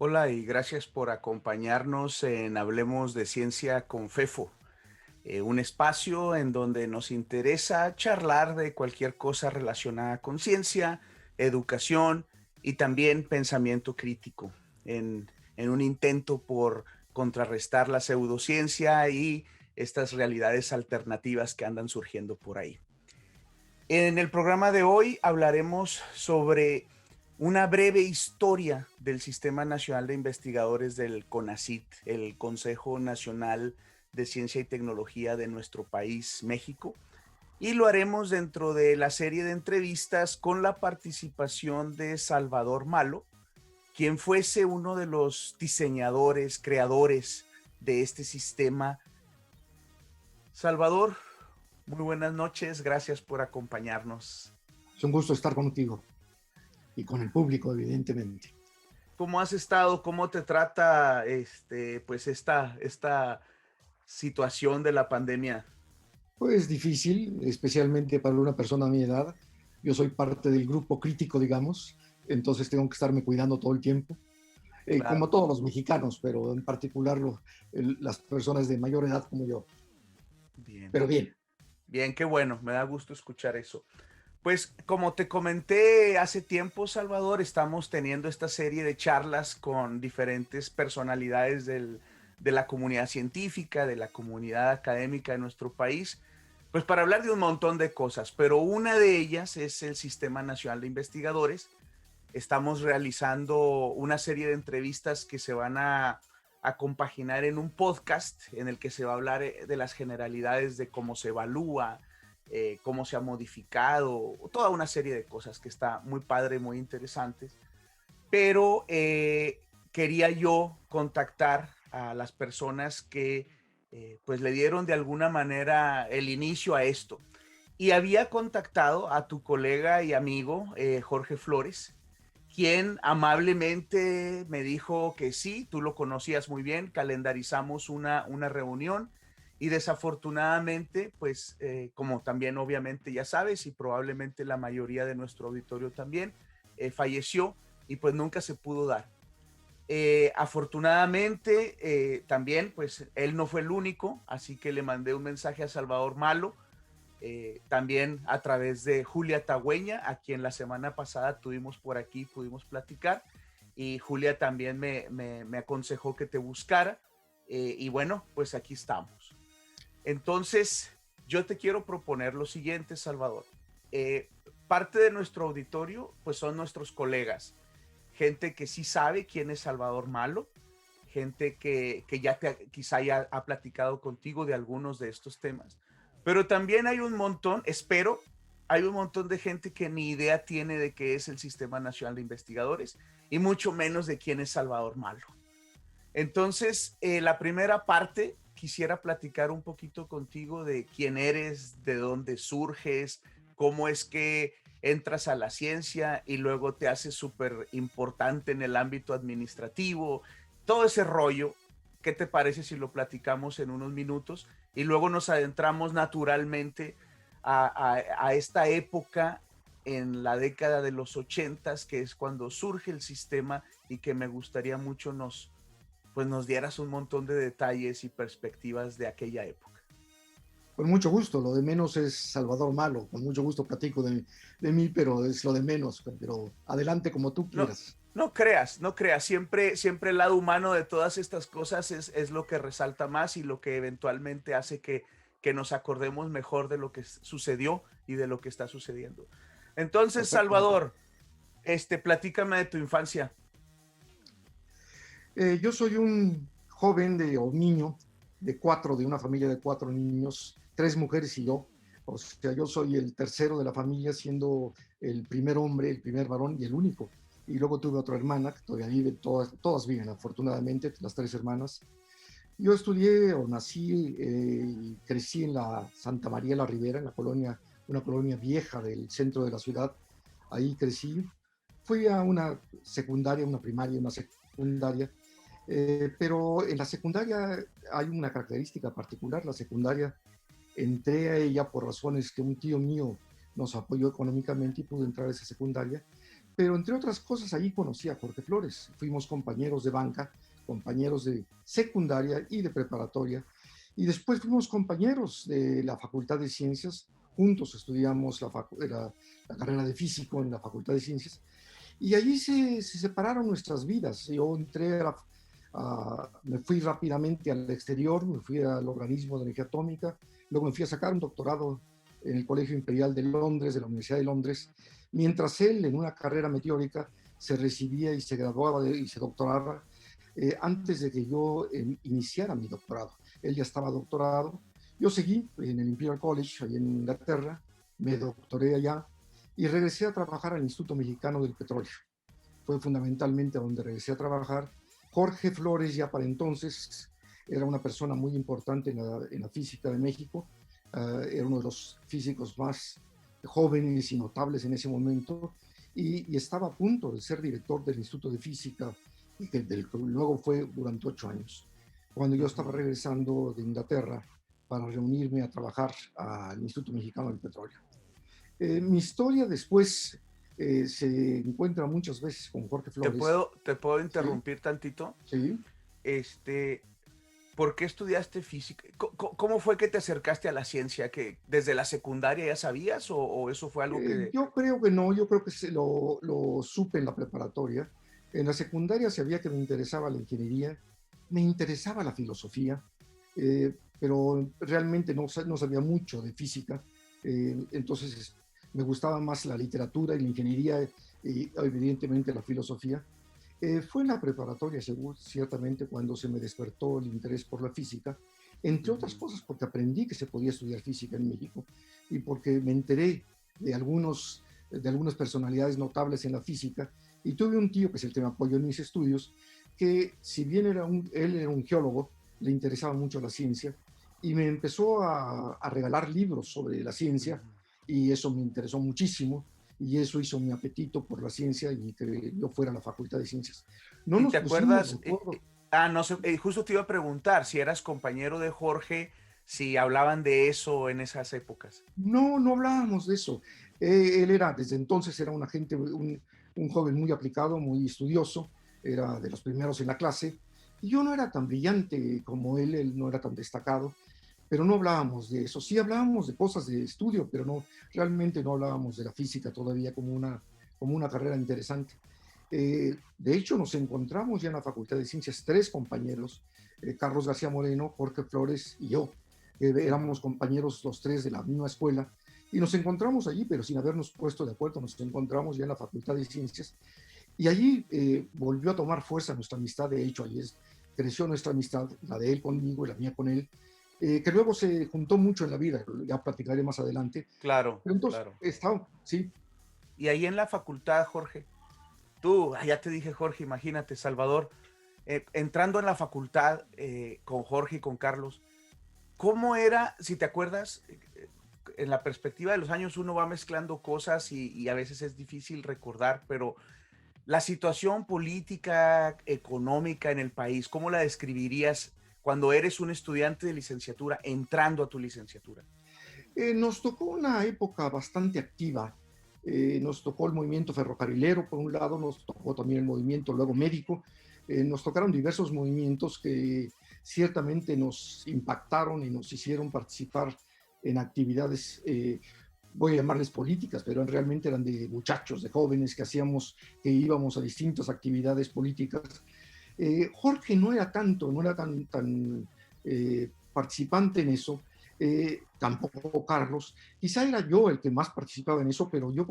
Hola y gracias por acompañarnos en Hablemos de Ciencia con Fefo, un espacio en donde nos interesa charlar de cualquier cosa relacionada con ciencia, educación y también pensamiento crítico, en un intento por contrarrestar la pseudociencia y estas realidades alternativas que andan surgiendo por ahí. En el programa de hoy hablaremos sobre una breve historia del Sistema Nacional de Investigadores del CONACYT, el Consejo Nacional de Ciencia y Tecnología de nuestro país, México, y lo haremos dentro de la serie de entrevistas con la participación de Salvador Malo, quien fuese uno de los diseñadores, creadores de este sistema. Salvador, muy buenas noches, gracias por acompañarnos. Es un gusto estar contigo y con el público, evidentemente. ¿Cómo has estado? ¿Cómo te trata pues esta situación de la pandemia? Pues difícil, especialmente para una persona a mi edad. Yo soy parte del grupo crítico, digamos, entonces tengo que estarme cuidando todo el tiempo, como Claro. todos los mexicanos, pero en particular las personas de mayor edad como yo. Bien, Pero bien, bien, qué bueno, me da gusto escuchar eso. Pues como te comenté hace tiempo, Salvador, estamos teniendo esta serie de charlas con diferentes personalidades de la comunidad científica, de la comunidad académica de nuestro país, pues para hablar de un montón de cosas, pero una de ellas es el Sistema Nacional de Investigadores. Estamos realizando una serie de entrevistas que se van a compaginar en un podcast en el que se va a hablar de las generalidades de cómo se evalúa, cómo se ha modificado, toda una serie de cosas que está muy padre, muy interesantes. Pero quería yo contactar a las personas que pues le dieron de alguna manera el inicio a esto. Y había contactado a tu colega y amigo Jorge Flores, quien amablemente me dijo que sí, tú lo conocías muy bien, calendarizamos una reunión y desafortunadamente, pues como también obviamente ya sabes y probablemente la mayoría de nuestro auditorio también, falleció y pues nunca se pudo dar. Afortunadamente, también, pues él no fue el único, así que le mandé un mensaje a Salvador Malo, también a través de Julia Tagüeña, a quien la semana pasada tuvimos por aquí, pudimos platicar, y Julia también me aconsejó que te buscara, y bueno, pues aquí estamos. Entonces, yo te quiero proponer lo siguiente, Salvador. Eh, Parte de nuestro auditorio, pues son nuestros colegas, gente que sí sabe quién es Salvador Malo, gente que ya quizá ya ha platicado contigo de algunos de estos temas, pero también hay un montón, espero, hay un montón de gente que ni idea tiene de qué es el Sistema Nacional de Investigadores y mucho menos de quién es Salvador Malo. Entonces, la primera parte, quisiera platicar un poquito contigo de quién eres, de dónde surges, cómo es que entras a la ciencia y luego te haces súper importante en el ámbito administrativo, todo ese rollo. ¿Qué te parece si lo platicamos en unos minutos? Y luego nos adentramos naturalmente a esta época en la década de los 80, que es cuando surge el sistema y que me gustaría mucho pues nos dieras un montón de detalles y perspectivas de aquella época. con mucho gusto. Lo de menos es Salvador Malo. Con mucho gusto platico de mí, pero es lo de menos. Pero adelante como tú No, quieras. no creas, no creas, siempre el lado humano de todas estas cosas es lo que resalta más y lo que eventualmente hace que nos acordemos mejor de lo que sucedió y de lo que está sucediendo. Entonces, Perfectamente. Salvador, platícame de tu infancia. Yo soy un joven o niño de una familia de cuatro niños, tres mujeres y yo. O sea, yo soy el tercero de la familia, siendo el primer hombre, el primer varón y el único. Y luego tuve otra hermana que todavía vive, todas viven afortunadamente, las tres hermanas. Yo estudié o nací y crecí en la Santa María la Ribera, en la colonia, una colonia vieja del centro de la ciudad. Ahí crecí. Fui a una secundaria, una primaria, una secundaria, pero en la secundaria hay una característica particular. La secundaria entré a ella por razones que un tío mío nos apoyó económicamente y pude entrar a esa secundaria, pero entre otras cosas allí conocí a Jorge Flores. Fuimos compañeros de banca, compañeros de secundaria y de preparatoria, y después fuimos compañeros de la Facultad de Ciencias. Juntos estudiamos la carrera de físico en la Facultad de Ciencias, y allí se separaron nuestras vidas. Yo me fui rápidamente al exterior, me fui al organismo de energía atómica, luego me fui a sacar un doctorado en el Colegio Imperial de Londres, de la Universidad de Londres, mientras él en una carrera meteórica se recibía y se graduaba y se doctoraba antes de que yo iniciara mi doctorado. Él ya estaba doctorado, yo seguí en el Imperial College, allá en Inglaterra, me doctoré allá y regresé a trabajar al Instituto Mexicano del Petróleo. Fue fundamentalmente donde regresé a trabajar. Jorge Flores ya para entonces era una persona muy importante en la física de México, era uno de los físicos más jóvenes y notables en ese momento, y estaba a punto de ser director del Instituto de Física, del que luego fue durante 8 años, cuando yo estaba regresando de Inglaterra para reunirme a trabajar al Instituto Mexicano del Petróleo. Mi historia después se encuentra muchas veces con Jorge Flores. ¿Te puedo Sí, interrumpir tantito? sí. Este, ¿Por qué estudiaste física? ¿Cómo fue que te acercaste a la ciencia? ¿Que desde la secundaria ya sabías o eso fue algo que... Yo creo que no, yo creo que lo supe en la preparatoria. En la secundaria sabía que me interesaba la ingeniería, me interesaba la filosofía, pero realmente no sabía mucho de física. Entonces me gustaba más la literatura y la ingeniería y evidentemente la filosofía. Fue en la preparatoria, ciertamente, cuando se me despertó el interés por la física, entre otras Ujú. cosas porque aprendí que se podía estudiar física en México y porque me enteré de algunas personalidades notables en la física, y tuve un tío que es el que me apoyó en mis estudios, que si bien él era un geólogo, le interesaba mucho la ciencia, y me empezó a regalar libros sobre la ciencia, Ujú. y eso me interesó muchísimo, y eso hizo mi apetito por la ciencia y que yo fuera a la Facultad de Ciencias. No ¿Y nos te pusimos, acuerdas? recuerdo, No sé, justo te iba a preguntar si eras compañero de Jorge, si hablaban de eso en esas épocas. no hablábamos de eso. Él era, desde entonces, era un joven muy aplicado, muy estudioso, era de los primeros en la clase, y yo no era tan brillante como él no era tan destacado, pero no hablábamos de eso. Sí hablábamos de cosas de estudio, pero realmente no hablábamos de la física todavía como una carrera interesante. De hecho, nos encontramos ya en la Facultad de Ciencias 3 compañeros, Carlos García Moreno, Jorge Flores y yo. Éramos compañeros los 3 de la misma escuela, y nos encontramos allí, pero sin habernos puesto de acuerdo. Nos encontramos ya en la Facultad de Ciencias, y allí volvió a tomar fuerza nuestra amistad. De hecho, allí creció nuestra amistad, la de él conmigo y la mía con él, que luego se juntó mucho en la vida, ya platicaré más adelante. Claro, Pero entonces, claro. sí, Y ahí en la facultad, Jorge, tú, ya te dije, Jorge, imagínate, Salvador, entrando en la facultad con Jorge y con Carlos, ¿cómo era, si te acuerdas, en la perspectiva de los años uno va mezclando cosas y a veces es difícil recordar, pero la situación política, económica en el país, ¿cómo la describirías cuando eres un estudiante de licenciatura entrando a tu licenciatura? nos tocó una época bastante activa. Nos tocó el movimiento ferrocarrilero, por un lado, nos tocó también el movimiento luego médico. Nos tocaron diversos movimientos que ciertamente nos impactaron y nos hicieron participar en actividades, voy a llamarles políticas, pero realmente eran de muchachos, de jóvenes que íbamos a distintas actividades políticas. Jorge no era tan participante en eso, tampoco Carlos. Quizá era yo el que más participaba en eso, pero yo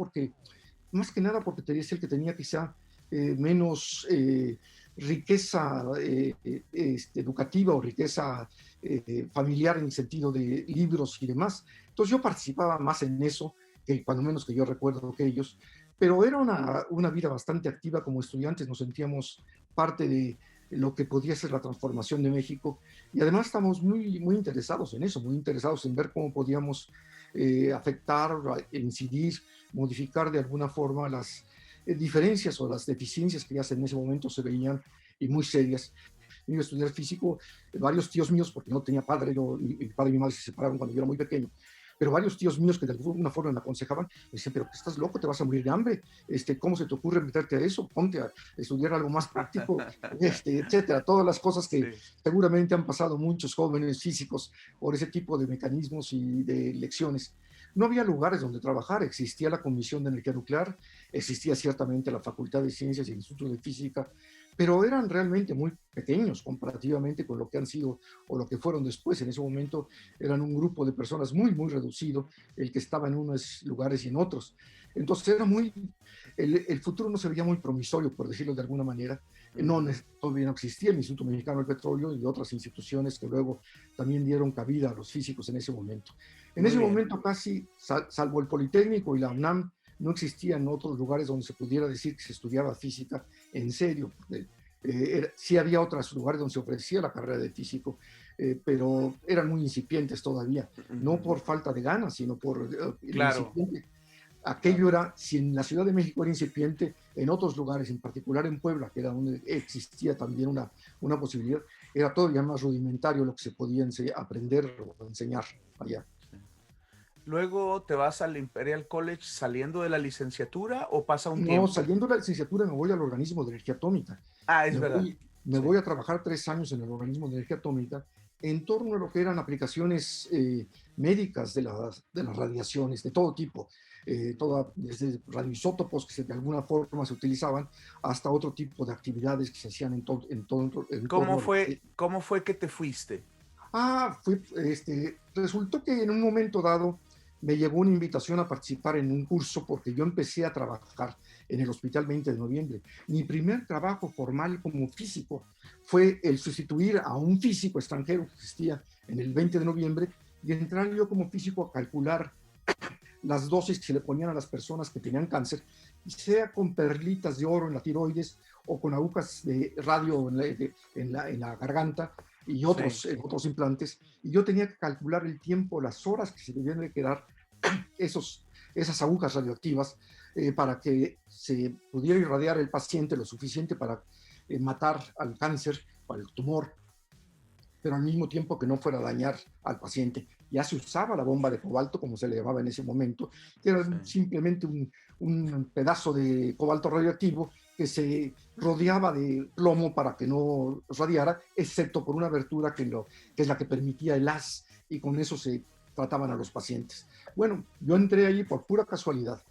más que nada porque tenía el que tenía quizá menos riqueza educativa o riqueza familiar en el sentido de libros y demás. Entonces yo participaba más en eso, que cuando menos que yo recuerdo que ellos, pero era una vida bastante activa. Como estudiantes nos sentíamos parte de lo que podía ser la transformación de México, y además estamos muy interesados en eso, muy interesados en ver cómo podíamos afectar, incidir, modificar de alguna forma las diferencias o las deficiencias que ya en ese momento se veían, y muy serias. Yo iba a estudiar físico, varios tíos míos, porque no tenía padre, mi padre y mi madre se separaron cuando yo era muy pequeño, pero varios tíos míos que de alguna forma me aconsejaban, me decían, pero estás loco, te vas a morir de hambre, ¿cómo se te ocurre meterte a eso? Ponte a estudiar algo más práctico, etcétera. Todas las cosas que Sí. seguramente han pasado muchos jóvenes físicos por ese tipo de mecanismos y de lecciones. No había lugares donde trabajar, existía la Comisión de Energía Nuclear, existía ciertamente la Facultad de Ciencias y el Instituto de Física, pero eran realmente muy pequeños comparativamente con lo que han sido o lo que fueron después. En ese momento eran un grupo de personas muy, muy reducido, el que estaba en unos lugares y en otros. Entonces era muy, el futuro no se veía muy promisorio, por decirlo de alguna manera. No, todavía no existía el Instituto Mexicano del Petróleo y otras instituciones que luego también dieron cabida a los físicos en ese momento. En Muy ese bien. momento casi, salvo el Politécnico y la UNAM, no existían otros lugares donde se pudiera decir que se estudiaba física en serio. Sí había otros lugares donde se ofrecía la carrera de físico, pero eran muy incipientes todavía, no por falta de ganas, sino por lo Claro, incipiente. claro. Aquello era, si en la Ciudad de México era incipiente, en otros lugares, en particular en Puebla, que era donde existía también una posibilidad, era todavía más rudimentario lo que se podía aprender o enseñar allá. Luego te vas al Imperial College saliendo de la licenciatura o pasa un No, tiempo. saliendo de la licenciatura me voy al organismo de energía atómica. Ah, es Me verdad. voy, me Sí. voy a trabajar 3 años en el organismo de energía atómica en torno a lo que eran aplicaciones médicas de las radiaciones, de todo tipo, desde radioisótopos que de alguna forma se utilizaban, hasta otro tipo de actividades que se hacían en torno a lo que... Cómo fue que te fuiste? Resultó que en un momento dado me llegó una invitación a participar en un curso porque yo empecé a trabajar en el Hospital 20 de Noviembre. Mi primer trabajo formal como físico fue el sustituir a un físico extranjero que existía en el 20 de Noviembre y entrar yo como físico a calcular las dosis que se le ponían a las personas que tenían cáncer, sea con perlitas de oro en la tiroides o con agujas de radio en la garganta y Sí, otros implantes. Y yo tenía que calcular el tiempo, las horas que se debían de quedar esas agujas radioactivas para que se pudiera irradiar el paciente lo suficiente para matar al cáncer o al tumor, pero al mismo tiempo que no fuera a dañar al paciente. Ya se usaba la bomba de cobalto, como se le llamaba en ese momento, que era sí. simplemente un pedazo de cobalto radioactivo que se rodeaba de plomo para que no radiara, excepto por una abertura que es la que permitía el haz, y con eso se trataban a los pacientes. Bueno, yo entré allí por pura casualidad,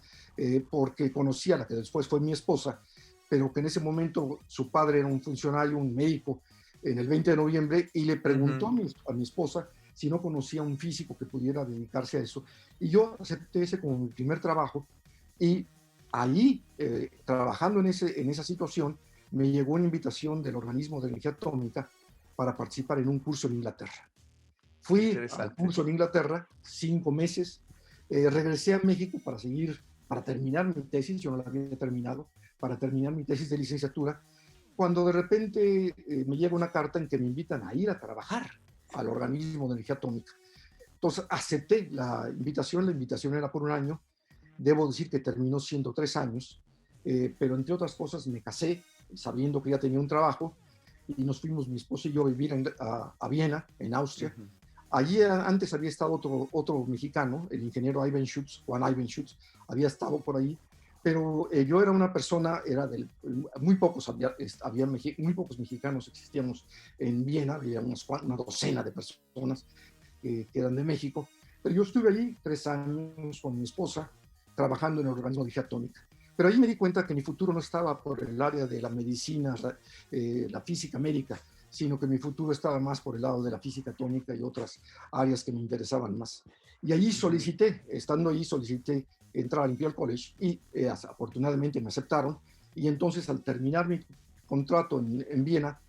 porque conocía a la que después fue mi esposa, pero que en ese momento su padre era un funcionario, un médico, en el 20 de noviembre, y le preguntó a mi esposa si no conocía un físico que pudiera dedicarse a eso. Y yo acepté ese como mi primer trabajo, y allí, trabajando en esa situación, me llegó una invitación del organismo de energía atómica para participar en un curso en Inglaterra. Fui al Interesante. curso en Inglaterra 5 meses, regresé a México para terminar mi tesis, yo no la había terminado, para terminar mi tesis de licenciatura, cuando de repente me llega una carta en que me invitan a ir a trabajar al organismo de energía atómica. Entonces acepté la invitación era por un año, debo decir que terminó siendo 3 años, pero entre otras cosas me casé sabiendo que ya tenía un trabajo y nos fuimos mi esposo y yo a vivir a Viena, en Austria. Allí antes había estado otro mexicano, el ingeniero Ivan Schutz, Juan Ivan Schutz, había estado por ahí, pero yo era una persona, muy pocos, muy pocos mexicanos existíamos en Viena, había una docena de personas que eran de México, pero yo estuve allí 3 años con mi esposa, trabajando en el organismo de energía atómica. Pero ahí me di cuenta que mi futuro no estaba por el área de la medicina, la física médica, sino que mi futuro estaba más por el lado de la física atómica y otras áreas que me interesaban más. Y allí estando allí solicité entrar al Imperial College y afortunadamente me aceptaron. Y entonces al terminar mi contrato en Viena,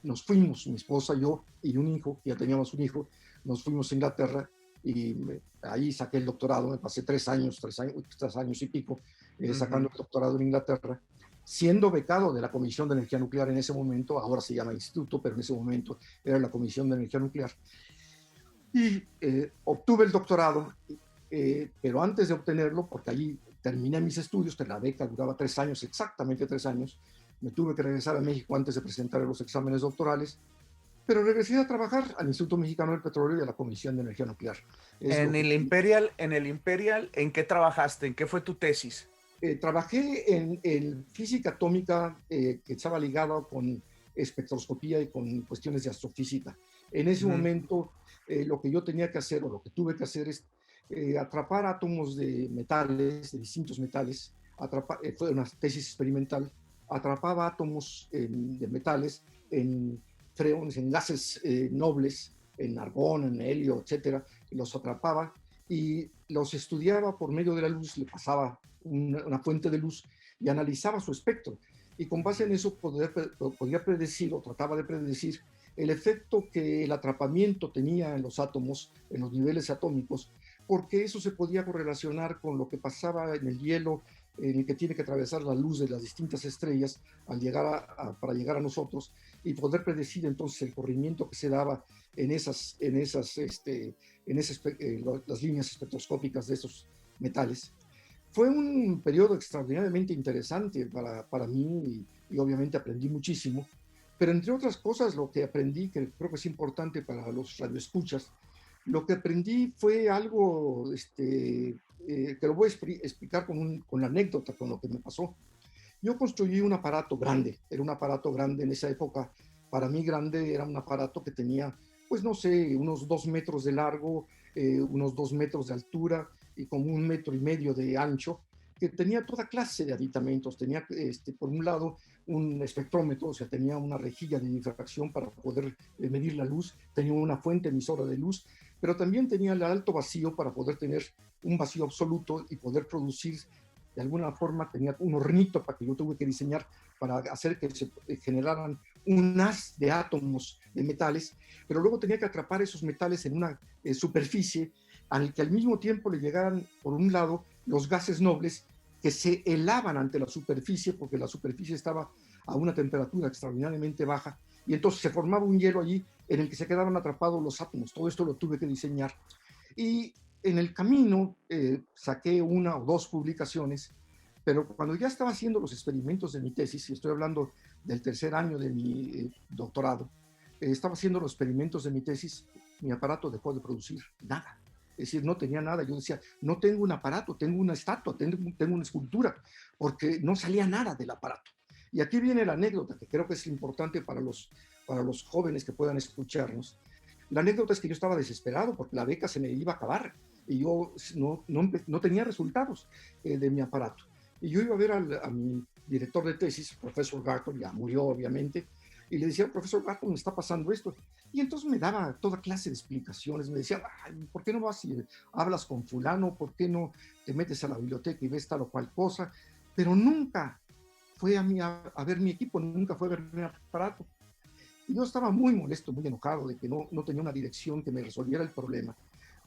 nos fuimos, mi esposa, yo y un hijo, ya teníamos un hijo, nos fuimos a Inglaterra y ahí saqué el doctorado, me pasé 3 años y pico sacando el doctorado en Inglaterra, siendo becado de la Comisión de Energía Nuclear en ese momento, ahora se llama Instituto, pero en ese momento era la Comisión de Energía Nuclear. Y obtuve el doctorado, pero antes de obtenerlo, porque allí terminé mis estudios, que la beca duraba 3 años, exactamente 3 años, me tuve que regresar a México antes de presentar los exámenes doctorales, pero regresé a trabajar al Instituto Mexicano del Petróleo y a la Comisión de Energía Nuclear. Es lo que En el Imperial, ¿en qué trabajaste? ¿En qué fue tu tesis? trabajé en física atómica que estaba ligada con espectroscopía y con cuestiones de astrofísica. En ese Ujú. momento, lo que yo tenía que hacer o lo que tuve que hacer es atrapar átomos de metales, de distintos metales. Fue una tesis experimental. Atrapaba átomos de metales en freones, en gases nobles, en argón, en helio, etcétera, y los atrapaba y los estudiaba por medio de la luz, le pasaba una fuente de luz y analizaba su espectro. Y con base en eso podía predecir o trataba de predecir el efecto que el atrapamiento tenía en los átomos, en los niveles atómicos, porque eso se podía correlacionar con lo que pasaba en el hielo, en el que tiene que atravesar la luz de las distintas estrellas para llegar a nosotros y poder predecir entonces el corrimiento que se daba en las líneas espectroscópicas de esos metales. Fue un periodo extraordinariamente interesante para mí y obviamente aprendí muchísimo, pero entre otras cosas lo que aprendí, que creo que es importante para los radioescuchas, lo que aprendí fue algo que lo voy a explicar con la anécdota, con lo que me pasó. Yo construí un aparato grande, era un aparato grande en esa época, para mí grande era un aparato que tenía, pues no sé, unos 2 metros de largo, unos 2 metros de altura y como 1,5 metros de ancho, que tenía toda clase de aditamentos. Tenía, por un lado, un espectrómetro, o sea, tenía una rejilla de difracción para poder medir la luz, tenía una fuente emisora de luz, pero también tenía el alto vacío para poder tener un vacío absoluto y poder producir de alguna forma. Tenía un hornito para que yo tuve que diseñar para hacer que se generaran un haz de átomos de metales, pero luego tenía que atrapar esos metales en una superficie al que al mismo tiempo le llegaran, por un lado, los gases nobles que se helaban ante la superficie, porque la superficie estaba a una temperatura extraordinariamente baja, y entonces se formaba un hielo allí en el que se quedaban atrapados los átomos. Todo esto lo tuve que diseñar. Y en el camino saqué una o dos publicaciones, pero cuando ya estaba haciendo los experimentos de mi tesis, y estoy hablando del tercer año de mi doctorado, estaba haciendo los experimentos de mi tesis, mi aparato dejó de producir nada. Es decir, no tenía nada. Yo decía, no tengo un aparato, tengo una estatua, tengo una escultura, porque no salía nada del aparato. Y aquí viene la anécdota, que creo que es importante para los jóvenes que puedan escucharnos. La anécdota es que yo estaba desesperado porque la beca se me iba a acabar y yo no tenía resultados de mi aparato. Y yo iba a ver a mi director de tesis, profesor Garton, ya murió obviamente, y le decía, profesor Garton, me está pasando esto. Y entonces me daba toda clase de explicaciones, me decía, ¿por qué no vas y hablas con fulano? ¿Por qué no te metes a la biblioteca y ves tal o cual cosa? Pero nunca fue a ver mi equipo, nunca fue a ver mi aparato. Y yo estaba muy molesto, muy enojado de que no tenía una dirección que me resolviera el problema.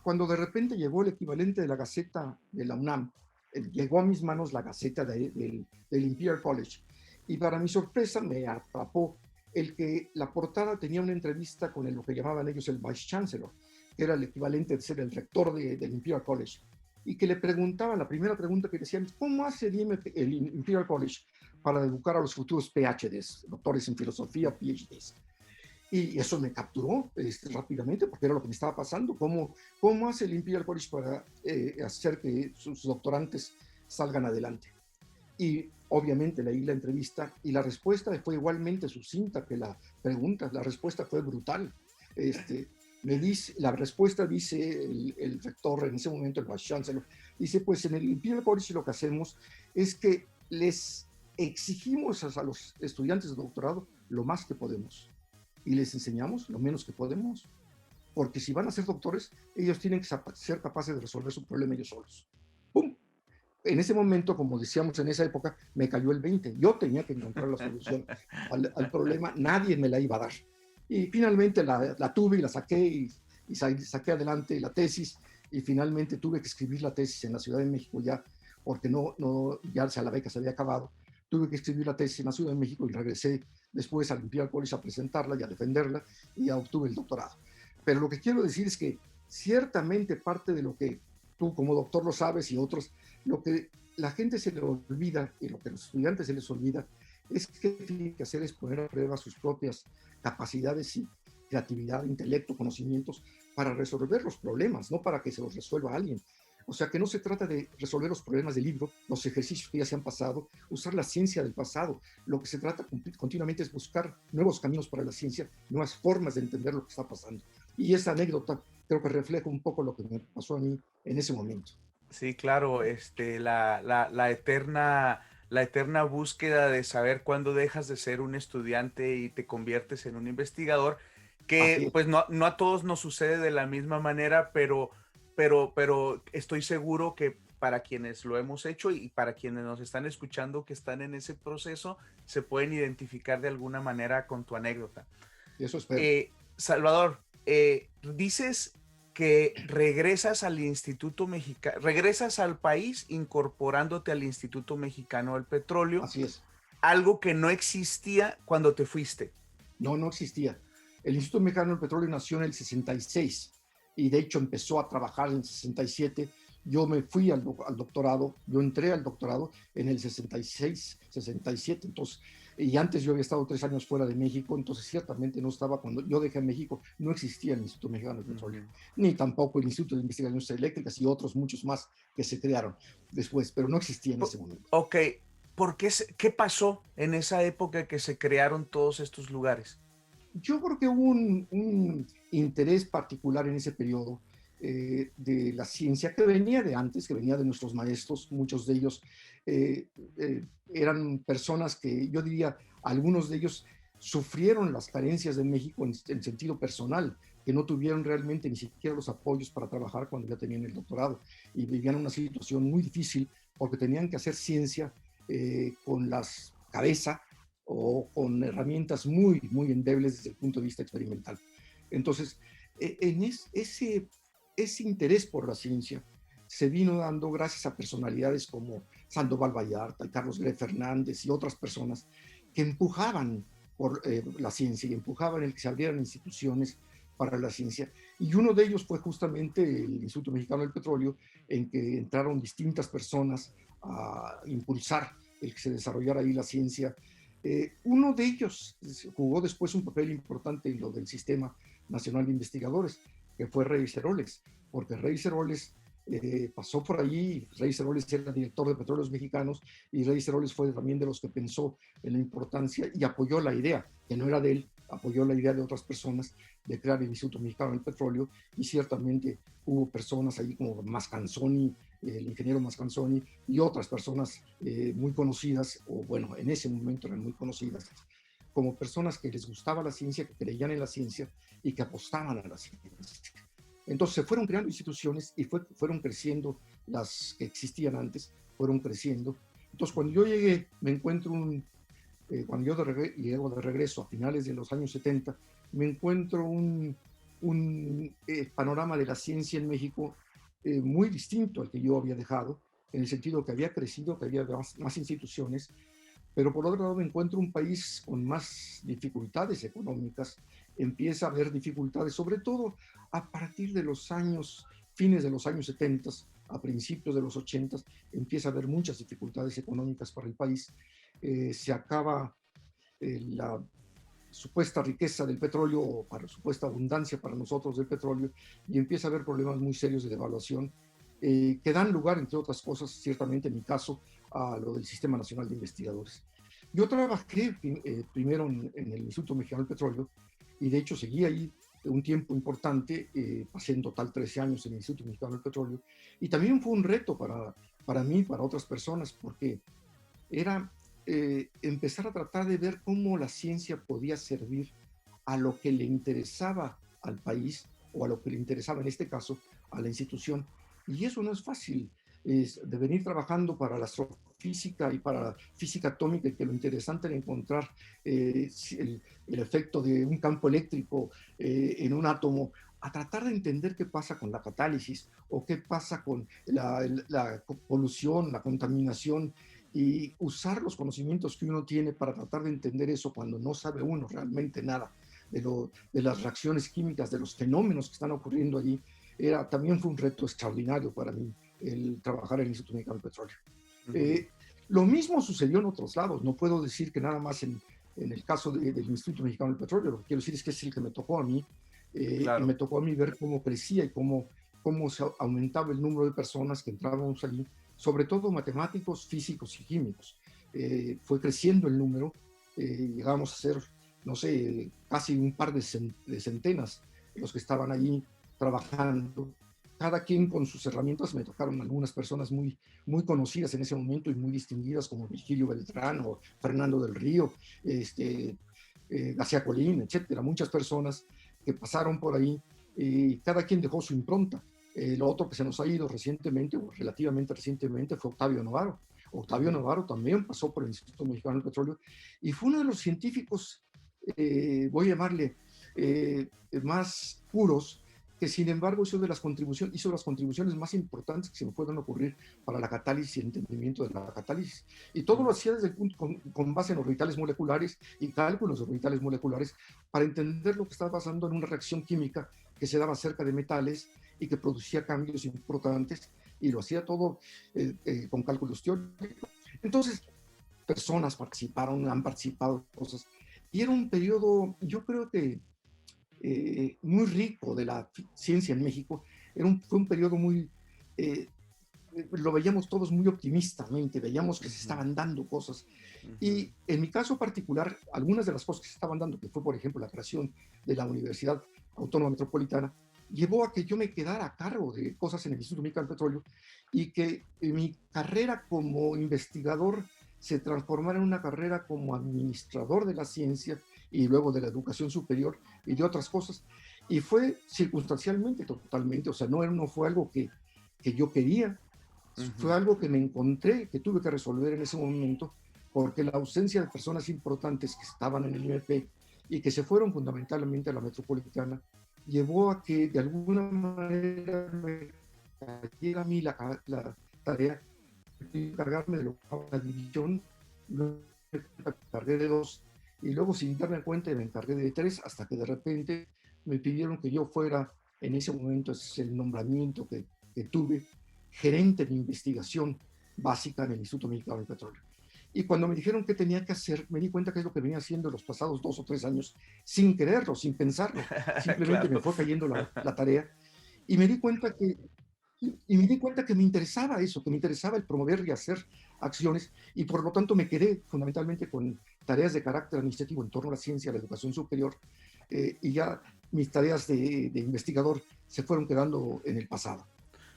Cuando de repente llegó el equivalente de la Gaceta de la UNAM, llegó a mis manos la Gaceta del Imperial College. Y para mi sorpresa me atrapó el que la portada tenía una entrevista con lo que llamaban ellos el Vice Chancellor, que era el equivalente de ser el rector del Imperial College. Y que le preguntaban, la primera pregunta que decían, ¿cómo hace el Imperial College para educar a los futuros PhDs, doctores en filosofía, PhDs? Y eso me capturó rápidamente porque era lo que me estaba pasando. ¿Cómo hace el Imperial College para hacer que sus doctorantes salgan adelante? Y obviamente leí la entrevista y la respuesta fue igualmente sucinta que la pregunta. La respuesta fue brutal. La respuesta dice el rector en ese momento, el vice chancellor, dice, pues en el Imperial College lo que hacemos es que les exigimos a los estudiantes de doctorado lo más que podemos y les enseñamos lo menos que podemos, porque si van a ser doctores, ellos tienen que ser capaces de resolver su problema ellos solos. ¡Pum! En ese momento, como decíamos en esa época, me cayó el 20. Yo tenía que encontrar la solución al problema, nadie me la iba a dar. Y finalmente la tuve y la saqué y saqué adelante la tesis y finalmente tuve que escribir la tesis en la Ciudad de México ya, porque ya la beca se había acabado. Tuve que escribir la tesis en la Ciudad de México y regresé después al Imperial College a presentarla y a defenderla y ya obtuve el doctorado. Pero lo que quiero decir es que ciertamente parte de lo que tú como doctor lo sabes y otros, lo que la gente se le olvida y lo que a los estudiantes se les olvida es que tienen que hacer es poner a prueba sus propias capacidades creatividad, intelecto, conocimientos para resolver los problemas, no para que se los resuelva alguien. O sea, que no se trata de resolver los problemas del libro, los ejercicios que ya se han pasado, usar la ciencia del pasado. Lo que se trata continuamente es buscar nuevos caminos para la ciencia, nuevas formas de entender lo que está pasando. Y esa anécdota creo que refleja un poco lo que me pasó a mí en ese momento. Sí, claro, la eterna búsqueda de saber cuándo dejas de ser un estudiante y te conviertes en un investigador, Así que es. pues no a todos nos sucede de la misma manera, pero estoy seguro que para quienes lo hemos hecho y para quienes nos están escuchando que están en ese proceso, se pueden identificar de alguna manera con tu anécdota. Eso espero. Salvador, dices que regresas al Instituto Mexicano, regresas al país incorporándote al Instituto Mexicano del Petróleo, Así es. algo que no existía cuando te fuiste. No, no existía. El Instituto Mexicano del Petróleo nació en el 66 y de hecho empezó a trabajar en el 67. Yo me fui al doctorado, yo entré al doctorado en el 66, 67, entonces, y antes yo había estado 3 años fuera de México, entonces ciertamente no estaba, cuando yo dejé México, no existía el Instituto Mexicano del Petróleo, ni tampoco el Instituto de Investigaciones Eléctricas y otros muchos más que se crearon después, pero no existía en ese momento. Ok, ¿qué pasó en esa época que se crearon todos estos lugares? Yo creo que hubo un interés particular en ese periodo de la ciencia que venía de antes, que venía de nuestros maestros, muchos de ellos eran personas que yo diría, algunos de ellos sufrieron las carencias de México en sentido personal, que no tuvieron realmente ni siquiera los apoyos para trabajar cuando ya tenían el doctorado y vivían una situación muy difícil porque tenían que hacer ciencia con las cabezas o con herramientas muy, muy endebles desde el punto de vista experimental. Entonces, ese interés por la ciencia se vino dando gracias a personalidades como Sandoval Vallarta y Carlos Gre Fernández y otras personas que empujaban por la ciencia y empujaban el que se abrieran instituciones para la ciencia. Y uno de ellos fue justamente el Instituto Mexicano del Petróleo, en que entraron distintas personas a impulsar el que se desarrollara ahí la ciencia. Uno de ellos jugó después un papel importante en lo del Sistema Nacional de Investigadores, que fue Rey Ceroles, porque Rey Ceroles pasó por allí. Rey Ceroles era director de Petróleos Mexicanos y Rey Ceroles fue también de los que pensó en la importancia y apoyó la idea, que no era de él, apoyó la idea de otras personas de crear el Instituto Mexicano del Petróleo, y ciertamente hubo personas ahí como Mascanzoni, el ingeniero Mascanzoni y otras personas muy conocidas, o bueno, en ese momento eran muy conocidas, como personas que les gustaba la ciencia, que creían en la ciencia y que apostaban a la ciencia. Entonces se fueron creando instituciones y fueron creciendo las que existían antes, fueron creciendo. Entonces cuando yo llegué, me encuentro cuando yo llego de regreso a finales de los años 70, me encuentro un panorama de la ciencia en México muy distinto al que yo había dejado, en el sentido que había crecido, que había más instituciones, pero por otro lado me encuentro un país con más dificultades económicas, empieza a haber dificultades, sobre todo a partir de los años, fines de los años 70, a principios de los 80, empieza a haber muchas dificultades económicas para el país. Se acaba la supuesta riqueza del petróleo, o para supuesta abundancia para nosotros del petróleo, y empieza a haber problemas muy serios de devaluación que dan lugar, entre otras cosas, ciertamente en mi caso, a lo del Sistema Nacional de Investigadores. Yo trabajé primero en el Instituto Mexicano del Petróleo y de hecho seguí ahí un tiempo importante, pasé en total 13 años en el Instituto Mexicano del Petróleo, y también fue un reto para mí, para otras personas, porque era empezar a tratar de ver cómo la ciencia podía servir a lo que le interesaba al país, o a lo que le interesaba en este caso a la institución. Y eso no es fácil, es de venir trabajando para la astrofísica y para la física atómica, y que lo interesante era encontrar el efecto de un campo eléctrico en un átomo, a tratar de entender qué pasa con la catálisis o qué pasa con la polución, la contaminación, y usar los conocimientos que uno tiene para tratar de entender eso cuando no sabe uno realmente nada de las reacciones químicas, de los fenómenos que están ocurriendo allí. También fue un reto extraordinario para mí el trabajar en el Instituto Mexicano del Petróleo. Lo mismo sucedió en otros lados. No puedo decir que nada más en el caso del Instituto Mexicano del Petróleo, lo que quiero decir es que es el que me tocó a mí, y Claro. me tocó a mí ver cómo crecía y cómo se aumentaba el número de personas que entrábamos allí, sobre todo matemáticos, físicos y químicos. Fue creciendo el número, llegamos a ser, no sé, casi un par de centenas los que estaban allí trabajando, cada quien con sus herramientas. Me tocaron algunas personas muy conocidas en ese momento y muy distinguidas, como Virgilio Beltrán o Fernando del Río, García Colín, etcétera. Muchas personas que pasaron por ahí, y cada quien dejó su impronta. Lo otro que se nos ha ido recientemente, o relativamente recientemente, fue Octavio Novaro. Octavio Novaro también pasó por el Instituto Mexicano del Petróleo y fue uno de los científicos, voy a llamarle, más puros, que sin embargo hizo las contribuciones más importantes que se me puedan ocurrir para la catálisis y el entendimiento de la catálisis. Y todo lo hacía desde el punto, con base en orbitales moleculares y cálculos de orbitales moleculares, para entender lo que estaba pasando en una reacción química que se daba cerca de metales y que producía cambios importantes, y lo hacía todo con cálculos teóricos. Entonces, personas participaron, han participado cosas, y era un periodo, yo creo que muy rico de la ciencia en México. Fue un periodo muy, eh, lo veíamos todos muy optimistamente, veíamos que se estaban dando cosas. Y en mi caso particular, algunas de las cosas que se estaban dando, que fue por ejemplo la creación de la Universidad Autónoma Metropolitana, llevó a que yo me quedara a cargo de cosas en el Instituto Mexicano del Petróleo, y que mi carrera como investigador se transformara en una carrera como administrador de la ciencia y luego de la educación superior y de otras cosas. Y fue circunstancialmente, totalmente, o sea, no fue algo que yo quería, fue algo que me encontré, que tuve que resolver en ese momento, porque la ausencia de personas importantes que estaban en el IMP y que se fueron fundamentalmente a la metropolitana, llevó a que de alguna manera me cayera a mí la tarea de encargarme de lo que la división. Luego me encargué de dos, y luego sin darme cuenta me encargué de tres, hasta que de repente me pidieron que yo fuera, en ese momento es el nombramiento que tuve, gerente de investigación básica en el Instituto Mexicano del Petróleo. Y cuando me dijeron qué tenía que hacer, me di cuenta que es lo que venía haciendo los pasados 2 o 3 años, sin quererlo, sin pensarlo. Simplemente me Claro. fue cayendo la tarea, y me di cuenta que me interesaba eso, que me interesaba el promover y hacer acciones, y por lo tanto me quedé fundamentalmente con tareas de carácter administrativo en torno a la ciencia, a la educación superior, y ya mis tareas de investigador se fueron quedando en el pasado.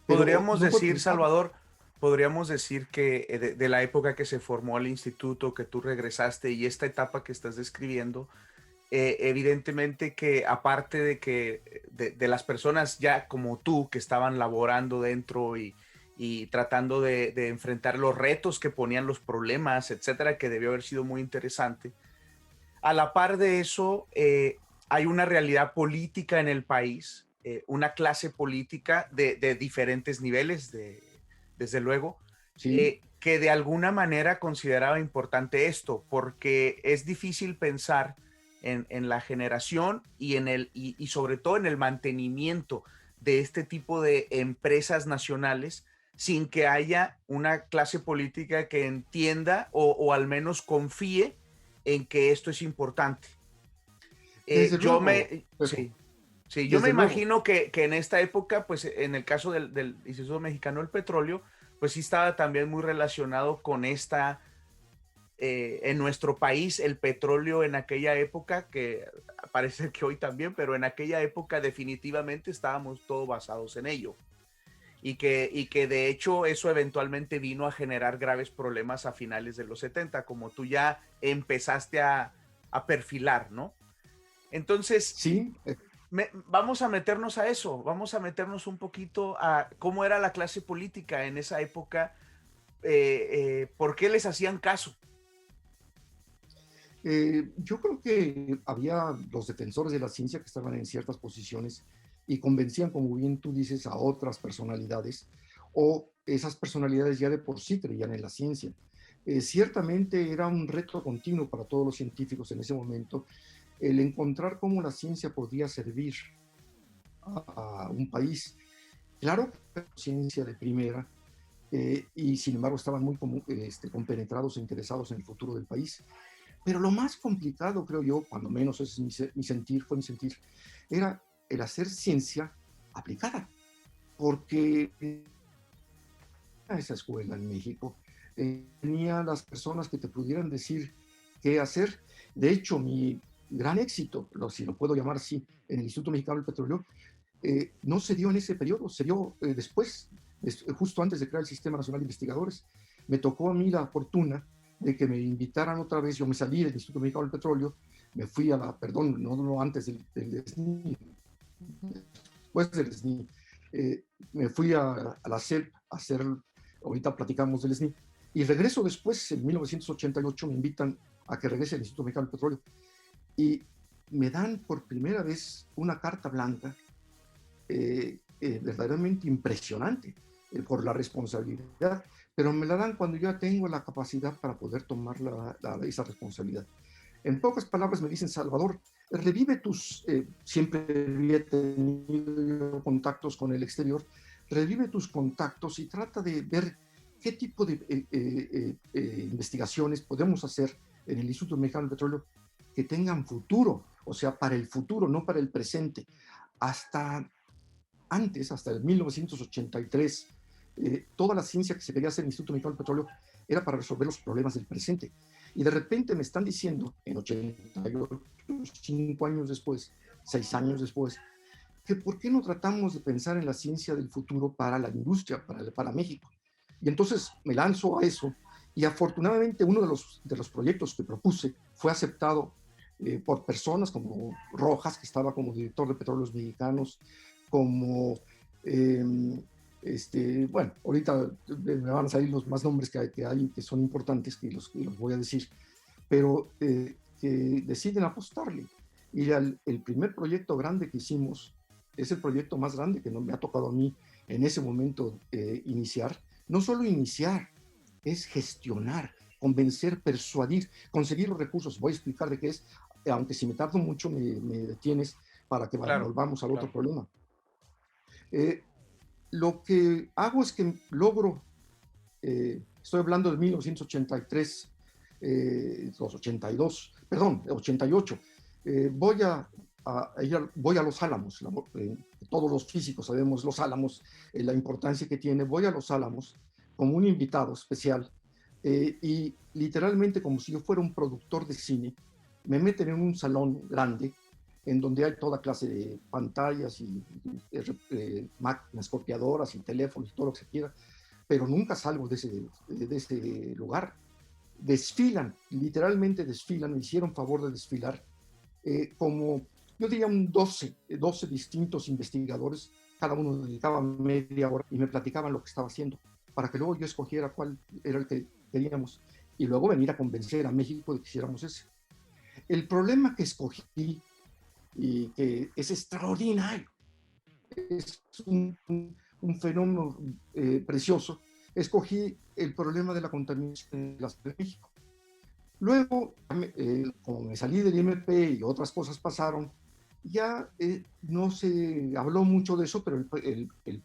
Pero Podríamos no fue decir, pensado. Salvador, podríamos decir que de la época que se formó el instituto, que tú regresaste y esta etapa que estás describiendo, evidentemente que aparte de que de las personas ya como tú que estaban laborando dentro y tratando de enfrentar los retos que ponían los problemas, etcétera, que debió haber sido muy interesante. A la par de eso, hay una realidad política en el país, una clase política de diferentes niveles, desde luego, Sí, que de alguna manera consideraba importante esto, porque es difícil pensar en la generación y sobre todo en el mantenimiento de este tipo de empresas nacionales sin que haya una clase política que entienda o al menos confíe en que esto es importante. desde luego, Pepe, Sí, sí, yo me desde luego. imagino que en esta época, pues en el caso del Instituto Mexicano del Petróleo, pues sí estaba también muy relacionado con en nuestro país, el petróleo en aquella época, que parece que hoy también, pero en aquella época definitivamente estábamos todos basados en ello. Y que de hecho eso eventualmente vino a generar graves problemas a finales de los 70, como tú ya empezaste a perfilar, ¿no? Entonces, Sí, vamos a meternos a eso, vamos a meternos un poquito a cómo era la clase política en esa época, por qué les hacían caso. yo creo que había los defensores de la ciencia que estaban en ciertas posiciones y convencían, como bien tú dices, a otras personalidades, o esas personalidades ya de por sí creían en la ciencia. Ciertamente era un reto continuo para todos los científicos en ese momento el encontrar cómo la ciencia podía servir a un país. Claro que la ciencia de primera, y sin embargo estaban muy compenetrados e interesados en el futuro del país. Pero lo más complicado, creo yo, cuando menos es mi sentir, fue mi sentir, era el hacer ciencia aplicada, porque a esa escuela en México tenía las personas que te pudieran decir qué hacer. De hecho, mi gran éxito, si lo puedo llamar así, en el Instituto Mexicano del Petróleo, no se dio en ese periodo, se dio después, justo antes de crear el Sistema Nacional de Investigadores. Me tocó a mí la fortuna de que me invitaran otra vez. Yo me salí del Instituto Mexicano del Petróleo, me fui a la, perdón, no antes del SNI, después del SNI, me fui a la SEP a hacer, ahorita platicamos del SNI, y regreso después, en 1988, me invitan a que regrese al Instituto Mexicano del Petróleo, y me dan por primera vez una carta blanca verdaderamente impresionante por la responsabilidad, pero me la dan cuando ya tengo la capacidad para poder tomar esa responsabilidad. En pocas palabras me dicen: Salvador, revive tus, siempre había tenido contactos con el exterior, revive tus contactos y trata de ver qué tipo de investigaciones podemos hacer en el Instituto Mexicano del Petróleo que tengan futuro, o sea, para el futuro, no para el presente. Hasta antes, hasta el 1983, toda la ciencia que se quería hacer en el Instituto Mexicano del Petróleo era para resolver los problemas del presente. Y de repente me están diciendo, en 88, 5 años después, 6 años después, que por qué no tratamos de pensar en la ciencia del futuro para la industria, para México. Y entonces me lanzo a eso, y afortunadamente uno de los proyectos que propuse fue aceptado por personas como Rojas, que estaba como director de Petróleos Mexicanos, como bueno, ahorita me van a salir los más nombres que hay que son importantes, que los voy a decir, pero que deciden apostarle. Y el primer proyecto grande que hicimos es el proyecto más grande que me ha tocado a mí en ese momento iniciar. No solo iniciar, es gestionar, convencer, persuadir, conseguir los recursos. Voy a explicar de qué es, aunque si me tardo mucho me detienes para que volvamos al otro problema. Lo que hago es que logro, estoy hablando de 1983, los 82, perdón, 88, voy a Los Álamos, todos los físicos sabemos Los Álamos, la importancia que tiene. Voy a Los Álamos como un invitado especial, y literalmente, como si yo fuera un productor de cine, me meten en un salón grande en donde hay toda clase de pantallas y máquinas copiadoras y teléfonos y todo lo que se quiera, pero nunca salgo de ese lugar. Desfilan, literalmente desfilan, me hicieron favor de desfilar, como yo diría 12 distintos investigadores, cada uno dedicaba media hora y me platicaban lo que estaba haciendo, para que luego yo escogiera cuál era el que queríamos, y luego venir a convencer a México de que hiciéramos ese. El problema que escogí, y que es extraordinario, es un fenómeno precioso, escogí el problema de la contaminación de la Ciudad de México. Luego, como me salí del IMP y otras cosas pasaron, ya no se habló mucho de eso, pero el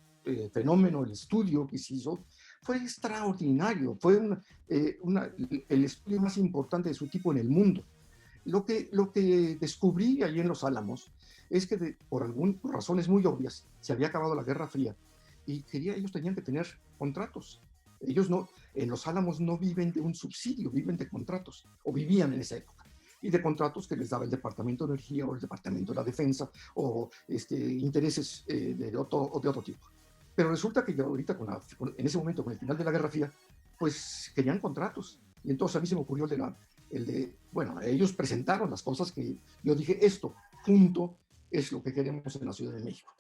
fenómeno, el estudio que se hizo fue extraordinario, fue el estudio más importante de su tipo en el mundo. Lo que descubrí allí en Los Álamos es que por razones muy obvias se había acabado la Guerra Fría y ellos tenían que tener contratos. Ellos en Los Álamos no viven de un subsidio, viven de contratos, o vivían en esa época, y de contratos que les daba el Departamento de Energía o el Departamento de la Defensa, o intereses de otro tipo. Pero resulta que ahorita, en ese momento, con el final de la Guerra Fría, pues querían contratos. Y entonces a mí se me ocurrió bueno, ellos presentaron las cosas que yo dije: esto, punto, es lo que queremos en la Ciudad de México.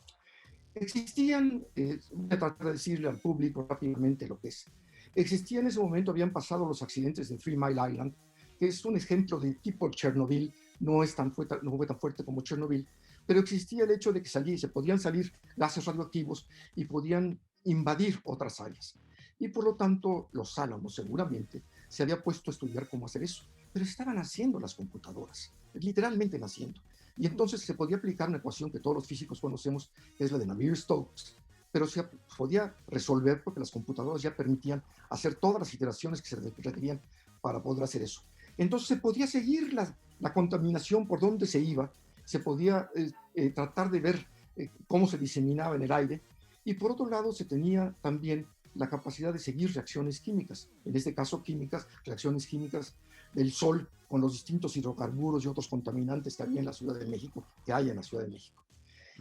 Existían, voy a tratar de decirle al público rápidamente lo que es. Existía en ese momento, habían pasado los accidentes de Three Mile Island, que es un ejemplo de tipo Chernobyl, no fue tan fuerte como Chernobyl, pero existía el hecho de que se podían salir gases radioactivos y podían invadir otras áreas. Y por lo tanto, Los Álamos seguramente se había puesto a estudiar cómo hacer eso, pero estaban haciendo las computadoras, literalmente naciendo. Y entonces se podía aplicar una ecuación que todos los físicos conocemos, que es la de Navier-Stokes, pero se podía resolver porque las computadoras ya permitían hacer todas las iteraciones que se requerían para poder hacer eso. Entonces se podía seguir la contaminación por donde se iba, se podía tratar de ver cómo se diseminaba en el aire, y por otro lado se tenía también la capacidad de seguir reacciones químicas, en este caso químicas, reacciones químicas del sol con los distintos hidrocarburos y otros contaminantes que había en la Ciudad de México, que hay en la Ciudad de México.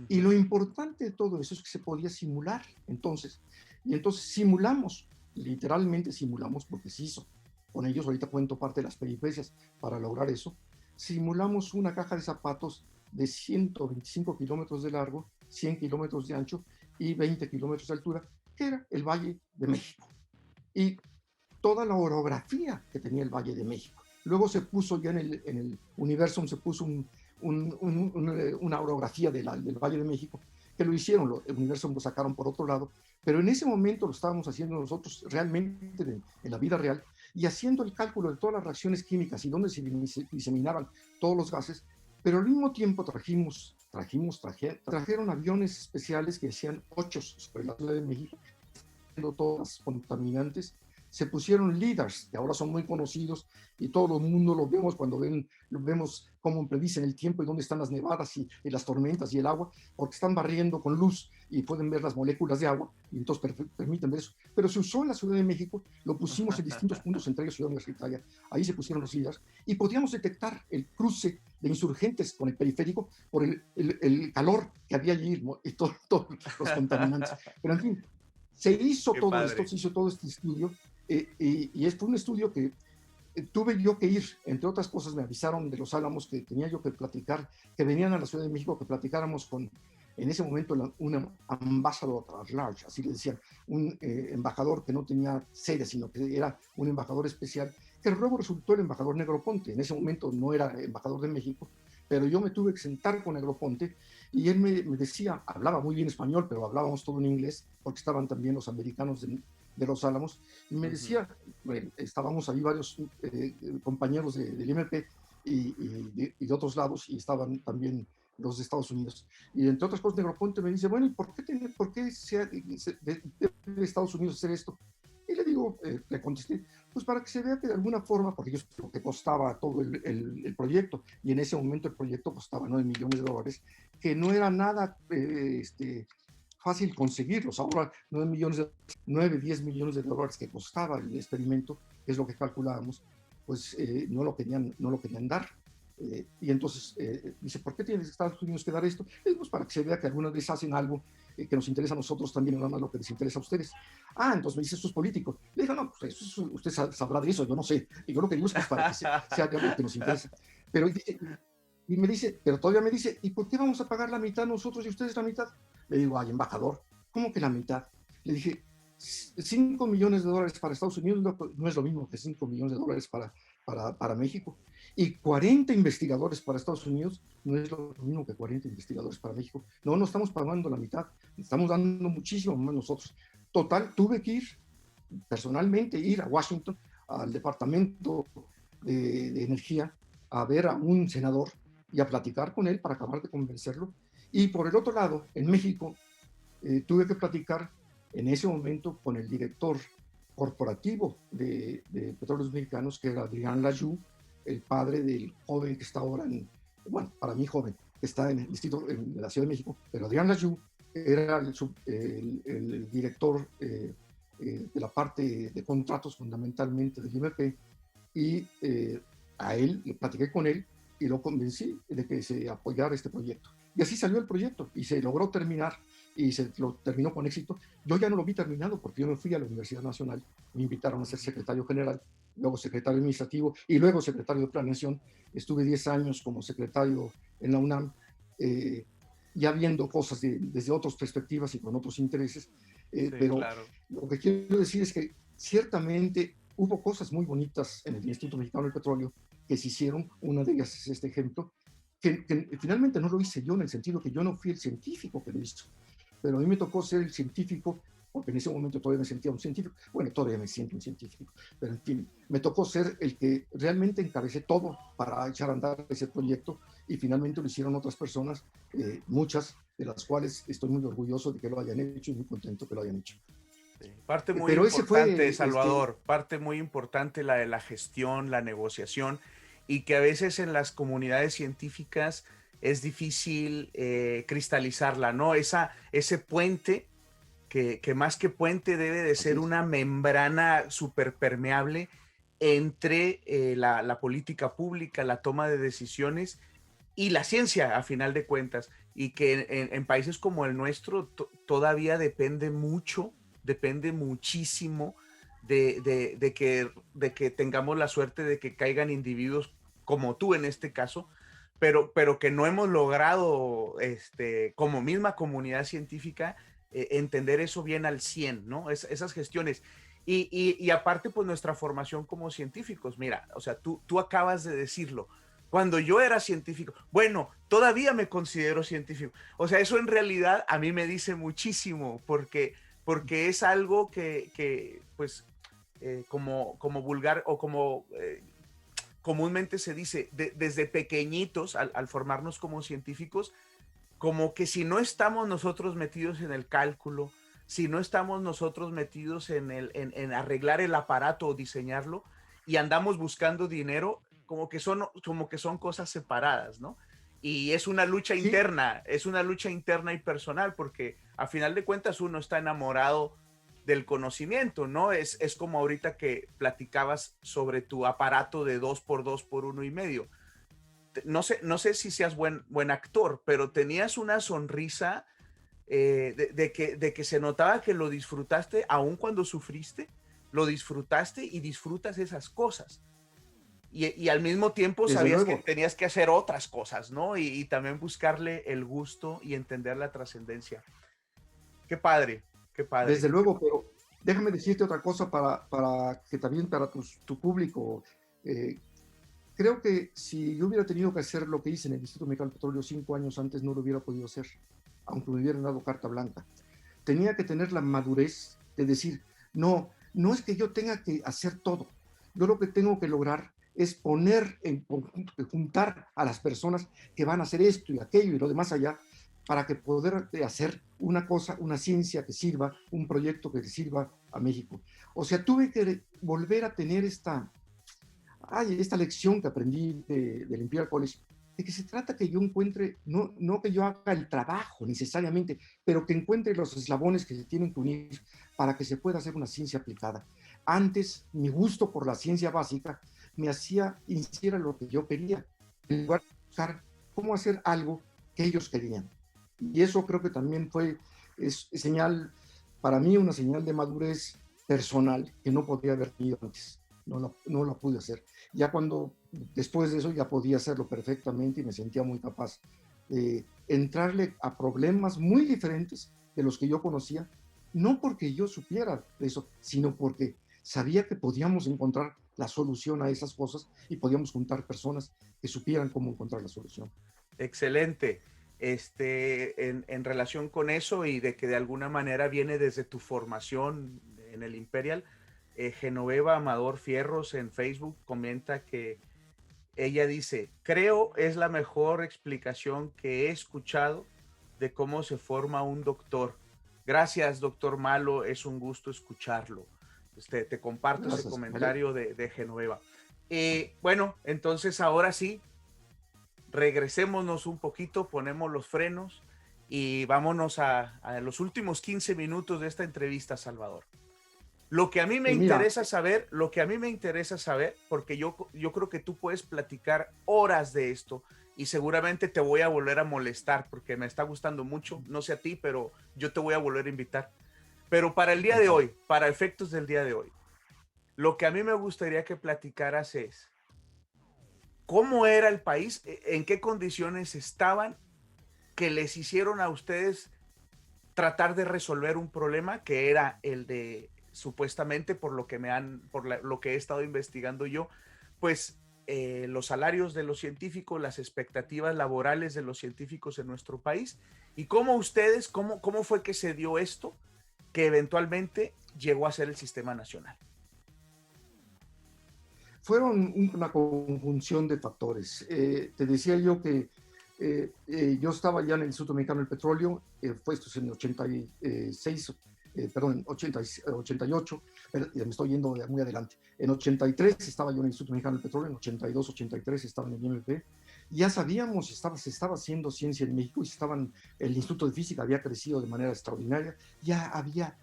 Y lo importante de todo eso es que se podía simular entonces, y entonces simulamos, literalmente simulamos, porque se hizo. Con ellos ahorita cuento parte de las peripecias para lograr eso. Simulamos una caja de zapatos de 125 kilómetros de largo, 100 kilómetros de ancho y 20 kilómetros de altura, que era el Valle de México. Y toda la orografía que tenía el Valle de México. Luego se puso ya en el Universum, se puso una orografía del Valle de México, que lo hicieron, el Universum lo sacaron por otro lado, pero en ese momento lo estábamos haciendo nosotros realmente en la vida real, y haciendo el cálculo de todas las reacciones químicas y dónde se diseminaban todos los gases, pero al mismo tiempo trajeron aviones especiales que hacían ochos sobre la Ciudad de México, todas contaminantes. Se pusieron LIDARs, que ahora son muy conocidos y todo el mundo lo vemos cuando vemos cómo predicen el tiempo y dónde están las nevadas y las tormentas y el agua, porque están barriendo con luz y pueden ver las moléculas de agua y entonces permiten ver eso. Pero se usó en la Ciudad de México, lo pusimos en distintos puntos, entre ellos Ciudad Universitaria, ahí se pusieron los LIDARs y podíamos detectar el cruce de insurgentes con el periférico por el calor que había allí y todos los contaminantes. Pero en fin, se hizo todo esto, se hizo todo este estudio, y fue un estudio que tuve yo que ir, entre otras cosas me avisaron de Los Álamos que tenía yo que platicar, que venían a la Ciudad de México, que platicáramos con, en ese momento, un ambassador at large, así le decían, un embajador que no tenía sede, sino que era un embajador especial, que luego resultó el embajador Negroponte. En ese momento no era embajador de México, pero yo me tuve que sentar con Negroponte y él me decía, hablaba muy bien español, pero hablábamos todo en inglés, porque estaban también los americanos de Los Álamos, y me decía, bueno, estábamos ahí varios compañeros del MP y de otros lados, y estaban también los de Estados Unidos. Y entre otras cosas, Negroponte me dice, bueno, ¿y por qué debe Estados Unidos hacer esto? Y le digo, le contesté, pues para que se vea que de alguna forma, porque yo sé lo que costaba todo el proyecto, y en ese momento el proyecto costaba $9 millones, que no era nada fácil conseguirlos. Ahora 10 millones de dólares que costaba el experimento, que es lo que calculábamos, pues no lo querían dar. Y entonces dice, ¿por qué tienes Estados Unidos que dar esto? Pues para que se vea que alguna vez hacen algo que nos interesa a nosotros también, no nada más lo que les interesa a ustedes. Ah, entonces me dice, esto es político. Le digo, no, pues eso, usted sabrá de eso, yo no sé. Y yo lo que digo es pues, para que sea algo que nos interesa. Pero, y me dice, pero todavía me dice, ¿y por qué vamos a pagar la mitad nosotros y ustedes la mitad? Le digo, ay, embajador, ¿cómo que la mitad? Le dije, $5 millones para Estados Unidos no es lo mismo que $5 millones para México. Y 40 investigadores para Estados Unidos no es lo mismo que 40 investigadores para México. No, no estamos pagando la mitad, estamos dando muchísimo más nosotros. Total, tuve que ir personalmente, ir a Washington, al Departamento de Energía, a ver a un senador y a platicar con él para acabar de convencerlo. Y por el otro lado, en México, tuve que platicar en ese momento con el director corporativo de Petróleos Mexicanos, que era Adrián Layou, el padre del joven que está ahora bueno, para mí joven, que está en el distrito, en la Ciudad de México, pero Adrián Layou era el director de la parte de contratos fundamentalmente del IMP, y a él, le platiqué con él y lo convencí de que se apoyara este proyecto. Y así salió el proyecto y se logró terminar y se lo terminó con éxito. Yo ya no lo vi terminado porque yo me fui a la Universidad Nacional, me invitaron a ser secretario general, luego secretario administrativo y luego secretario de planeación. Estuve 10 años como secretario en la UNAM, ya viendo cosas desde otras perspectivas y con otros intereses, sí, pero claro, lo que quiero decir es que ciertamente hubo cosas muy bonitas en el Instituto Mexicano del Petróleo que se hicieron. Una de ellas es este ejemplo, que finalmente no lo hice yo, en el sentido que yo no fui el científico que lo hizo, pero a mí me tocó ser el científico, porque en ese momento todavía me sentía un científico, bueno, todavía me siento un científico, pero en fin, me tocó ser el que realmente encabecé todo para echar a andar ese proyecto, y finalmente lo hicieron otras personas, muchas de las cuales estoy muy orgulloso de que lo hayan hecho y muy contento que lo hayan hecho. Sí, parte muy Pero ese importante, fue, Salvador, parte muy importante la de la gestión, la negociación, y que a veces en las comunidades científicas es difícil cristalizarla, ¿no? Ese puente que más que puente debe de así ser es. una membrana súper permeable entre la política pública, la toma de decisiones y la ciencia, a final de cuentas, y que en países como el nuestro todavía depende muchísimo de que tengamos la suerte de que caigan individuos como tú en este caso, pero que no hemos logrado, como misma comunidad científica, entender eso bien al 100, ¿no? Esas gestiones. Y aparte, pues nuestra formación como científicos, mira, o sea, tú acabas de decirlo, cuando yo era científico, bueno, todavía me considero científico. O sea, eso en realidad a mí me dice muchísimo, porque es algo que pues, como vulgar o como comúnmente se dice, desde pequeñitos, al formarnos como científicos, como que si no estamos nosotros metidos en el cálculo, si no estamos nosotros metidos en arreglar el aparato o diseñarlo y andamos buscando dinero, como que son cosas separadas, ¿no? Y Sí, es una lucha interna y personal, porque a final de cuentas uno está enamorado del conocimiento, ¿no? Es como ahorita que platicabas sobre tu aparato de 2x2 por 1,5. No sé si seas buen actor, pero tenías una sonrisa de que se notaba que lo disfrutaste, aun cuando sufriste, lo disfrutaste y disfrutas esas cosas. Y al mismo tiempo desde sabías que luego. tenías que hacer otras cosas, ¿no? Y también buscarle el gusto y entender la trascendencia. Qué padre, qué padre. Desde luego, pero déjame decirte otra cosa para que también para tu público. eh, Creo que si yo hubiera tenido que hacer lo que hice en el Instituto Mexicano del Petróleo 5 años antes, no lo hubiera podido hacer, aunque me hubieran dado carta blanca. Tenía que tener la madurez de decir, no, no es que yo tenga que hacer todo. Yo lo que tengo que lograr es poner en conjunto, juntar a las personas que van a hacer esto y aquello y lo demás allá, para que poder hacer una cosa, una ciencia que sirva, un proyecto que sirva a México. O sea, tuve que volver a tener esta lección que aprendí del Imperial College, de que se trata que yo encuentre, no que yo haga el trabajo necesariamente, pero que encuentre los eslabones que se tienen que unir para que se pueda hacer una ciencia aplicada. Antes, mi gusto por la ciencia básica me hacía hiciera lo que yo quería, en lugar de buscar cómo hacer algo que ellos querían. Y eso creo que también es señal, para mí, una señal de madurez personal que no podía haber tenido antes. No la pude hacer. Ya después de eso, ya podía hacerlo perfectamente y me sentía muy capaz de entrarle a problemas muy diferentes de los que yo conocía, no porque yo supiera de eso, sino porque sabía que podíamos encontrar la solución a esas cosas y podíamos juntar personas que supieran cómo encontrar la solución. Excelente. En relación con eso y de que de alguna manera viene desde tu formación en el Imperial, Genoveva Amador Fierros en Facebook comenta que ella dice, creo es la mejor explicación que he escuchado de cómo se forma un doctor. Gracias, doctor Malo, es un gusto escucharlo. Te comparto ese Gracias. Vale. comentario de Genoveva. Bueno, entonces ahora sí, regresémonos un poquito, ponemos los frenos y vámonos a los últimos 15 minutos de esta entrevista, Salvador. Mira, Lo que a mí me interesa saber, porque yo creo que tú puedes platicar horas de esto y seguramente te voy a volver a molestar porque me está gustando mucho, no sé a ti, pero yo te voy a volver a invitar. Pero para el día de hoy, para efectos del día de hoy, lo que a mí me gustaría que platicaras es cómo era el país, en qué condiciones estaban que les hicieron a ustedes tratar de resolver un problema que era el de supuestamente lo que he estado investigando yo, pues los salarios de los científicos, las expectativas laborales de los científicos en nuestro país y cómo fue que se dio esto que eventualmente llegó a ser el sistema nacional. fueron una conjunción de factores. Te decía yo que yo estaba ya en el Instituto Mexicano del Petróleo, fue esto en el 86, perdón, en 88, me estoy yendo muy adelante. En 83 estaba yo en el Instituto Mexicano del Petróleo, en 82, 83 estaba en el IMP. Ya sabíamos, se estaba haciendo ciencia en México y el Instituto de Física había crecido de manera extraordinaria, ya había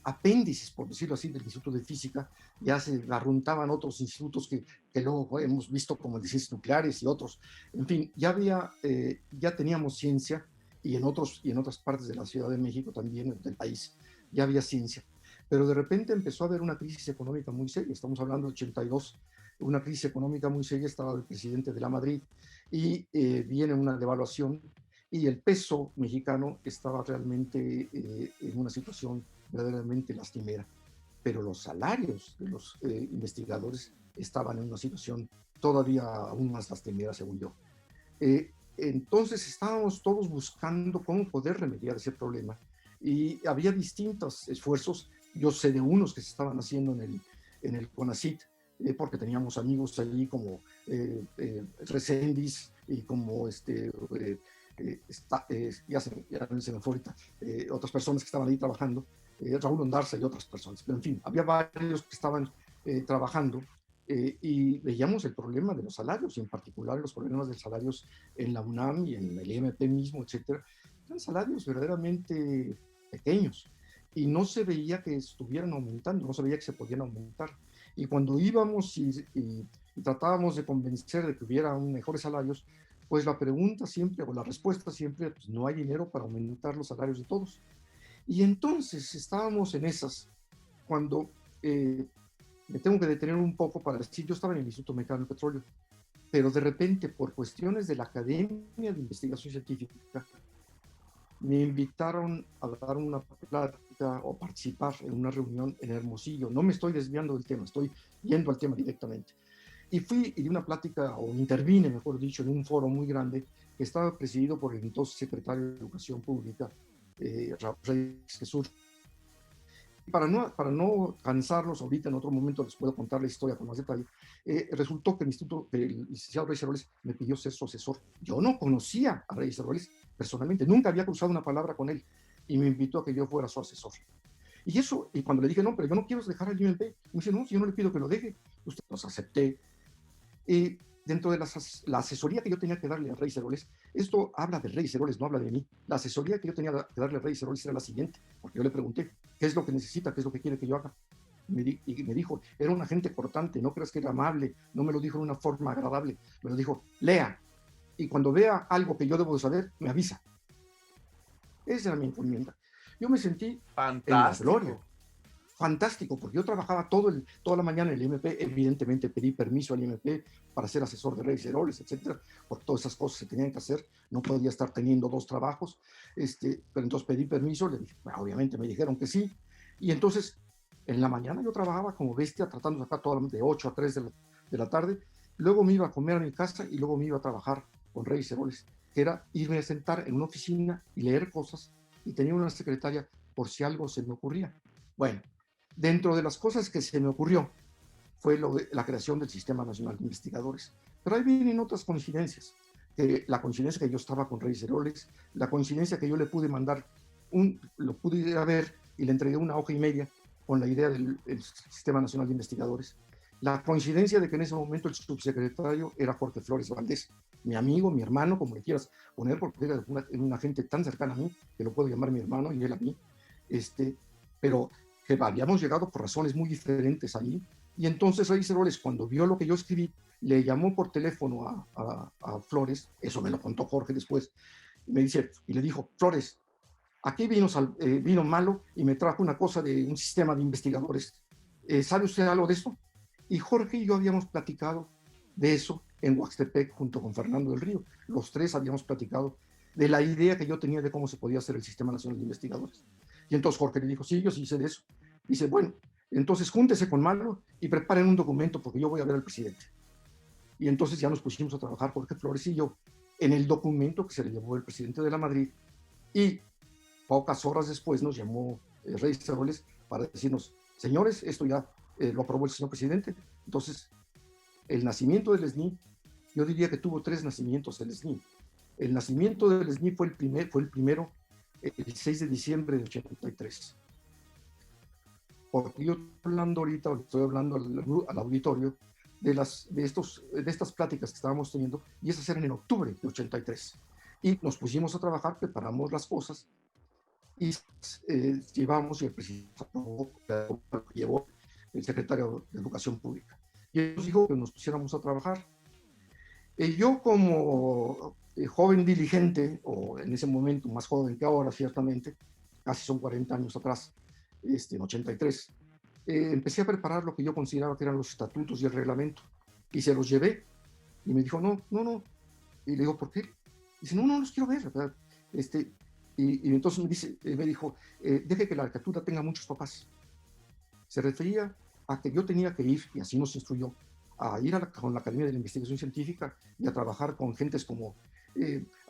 apéndices, por decirlo así, del Instituto de Física, ya se arruntaban otros institutos que luego hemos visto como el de ciencias nucleares y otros. En fin, ya teníamos ciencia y en otras partes de la Ciudad de México también, del país, ya había ciencia. Pero de repente empezó a haber una crisis económica muy seria, estamos hablando de 82, una crisis económica muy seria, estaba el presidente de la Madrid y viene una devaluación y el peso mexicano estaba realmente en una situación verdaderamente lastimera, pero los salarios de los investigadores estaban en una situación todavía aún más lastimera, según yo. Entonces estábamos todos buscando cómo poder remediar ese problema y había distintos esfuerzos. Yo sé de unos que se estaban haciendo en el CONACYT, porque teníamos amigos allí como Reséndiz y como ya se me fue ahorita, otras personas que estaban ahí trabajando, Raúl Ondarza y otras personas. Pero en fin, había varios que estaban trabajando y veíamos el problema de los salarios, y en particular los problemas de salarios en la UNAM y en el IMP mismo, etcétera. Eran salarios verdaderamente pequeños y no se veía que estuvieran aumentando, no se veía que se podían aumentar. Y cuando íbamos y tratábamos de convencer de que hubiera mejores salarios, pues la pregunta siempre, o la respuesta siempre, pues no hay dinero para aumentar los salarios de todos. Y entonces estábamos en esas, cuando me tengo que detener un poco para decir, yo estaba en el Instituto Mexicano del Petróleo, pero de repente, por cuestiones de la Academia de Investigación Científica, me invitaron a dar una plática o participar en una reunión en Hermosillo. No me estoy desviando del tema, estoy yendo al tema directamente. Y fui y di una plática, o intervine, mejor dicho, en un foro muy grande que estaba presidido por el entonces secretario de Educación Pública, Reyes Jesús. Para no cansarlos ahorita, en otro momento les puedo contar la historia con más detalle. Resultó que el licenciado Reyes Heroles me pidió ser su asesor. Yo no conocía a Reyes Heroles personalmente, nunca había cruzado una palabra con él y me invitó a que yo fuera su asesor. Y cuando le dije, no, pero yo no quiero dejar el IMP, me dice, no, si yo no le pido que lo deje, usted los acepté. Y dentro de la asesoría que yo tenía que darle a Reyes Heroles, esto habla de Reyes Heroles, no habla de mí. La asesoría que yo tenía que darle a Reyes Heroles era la siguiente, porque yo le pregunté, ¿qué es lo que necesita? ¿Qué es lo que quiere que yo haga? Y me dijo, era una gente cortante, no creas que era amable, no me lo dijo de una forma agradable, me lo dijo, lea, y cuando vea algo que yo debo de saber, me avisa. Esa era mi encomienda. Yo me sentí en la gloria. Fantástico, porque yo trabajaba toda la mañana en el IMP, evidentemente pedí permiso al IMP para ser asesor de Reyes Heroles, etcétera, porque todas esas cosas se tenían que hacer, no podía estar teniendo dos trabajos, pero entonces pedí permiso, bueno, obviamente me dijeron que sí, y entonces en la mañana yo trabajaba como bestia, tratando de sacar de 8 a 3 de la tarde, luego me iba a comer a mi casa y luego me iba a trabajar con Reyes Heroles, que era irme a sentar en una oficina y leer cosas, y tenía una secretaria por si algo se me ocurría. Bueno, dentro de las cosas que se me ocurrió fue la creación del Sistema Nacional de Investigadores. Pero ahí vienen otras coincidencias. La coincidencia que yo estaba con Reyes Heroles, la coincidencia que yo le pude mandar, lo pude ir a ver y le entregué una hoja y media con la idea del Sistema Nacional de Investigadores. La coincidencia de que en ese momento el subsecretario era Jorge Flores Valdés, mi amigo, mi hermano, como le quieras poner, porque era una gente tan cercana a mí, que lo puedo llamar mi hermano y él a mí, pero que habíamos llegado por razones muy diferentes allí. Y entonces Reyes Heroles, cuando vio lo que yo escribí, le llamó por teléfono a Flores, eso me lo contó Jorge después, y me dice, y le dijo, Flores, aquí vino Malo y me trajo una cosa de un sistema de investigadores. ¿Sabe usted algo de eso? Y Jorge y yo habíamos platicado de eso en Huaxtepec junto con Fernando del Río. Los tres habíamos platicado de la idea que yo tenía de cómo se podía hacer el Sistema Nacional de Investigadores. Y entonces Jorge le dijo, sí, yo sí sé de eso. Dice, bueno, entonces júntese con Malo y preparen un documento porque yo voy a ver al presidente. Y entonces ya nos pusimos a trabajar Jorge Flores y yo en el documento que se le llevó el presidente de la Madrid, y pocas horas después nos llamó Reyes Heroles para decirnos, señores, esto ya lo aprobó el señor presidente. Entonces, el nacimiento del SNI, yo diría que tuvo 3 nacimientos el SNI. El nacimiento del SNI fue el primero el 6 de diciembre de 83. porque yo estoy hablando ahorita, estoy hablando al auditorio de estas pláticas que estábamos teniendo, y esas eran en octubre de 83. Y nos pusimos a trabajar, preparamos las cosas, y llevamos, y el presidente llevó el secretario de Educación Pública. Y él nos dijo que nos pusiéramos a trabajar. Yo como joven diligente, o en ese momento más joven que ahora, ciertamente, casi son 40 años atrás, en 83, empecé a preparar lo que yo consideraba que eran los estatutos y el reglamento, y se los llevé, y me dijo, no, no, no, y le digo, ¿por qué? Dice, no, no los quiero ver, ¿verdad? Y entonces me dijo, deje que la arquitectura tenga muchos papás. Se refería a que yo tenía que ir, y así nos instruyó, a ir con la Academia de la Investigación Científica y a trabajar con gentes como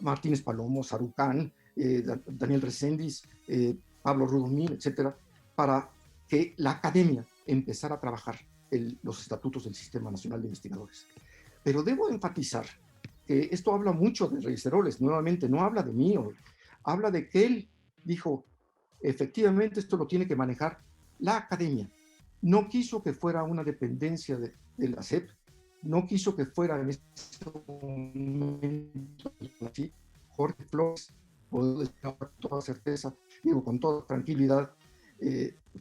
Martínez Palomo, Sarucán, Daniel Reséndiz, Pablo Rudomín, etcétera, para que la academia empezara a trabajar los estatutos del Sistema Nacional de Investigadores. Pero debo enfatizar que esto habla mucho de Reyes Heroles, nuevamente, no habla de mí, habla de que él dijo, efectivamente esto lo tiene que manejar la academia. No quiso que fuera una dependencia de la SEP, no quiso que fuera en ese momento así. Jorge Flores, puedo decir con toda certeza, digo con toda tranquilidad,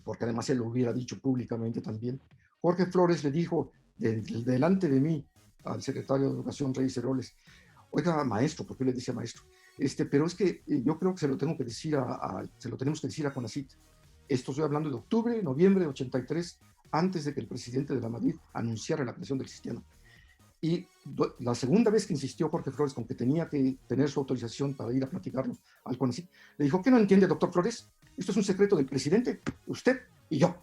porque además él lo hubiera dicho públicamente también. Jorge Flores le dijo delante de mí al secretario de Educación, Reyes Heroles, oiga, maestro, ¿por qué le dice maestro? Pero es que yo creo que se lo tengo que decir se lo tenemos que decir a CONACYT. Esto estoy hablando de octubre, noviembre de 83, antes de que el presidente de la Madrid anunciara la creación del sistema. Y la segunda vez que insistió Jorge Flores con que tenía que tener su autorización para ir a platicarlo al CONACYT, le dijo, ¿qué no entiende, doctor Flores? Esto es un secreto del presidente, usted y yo.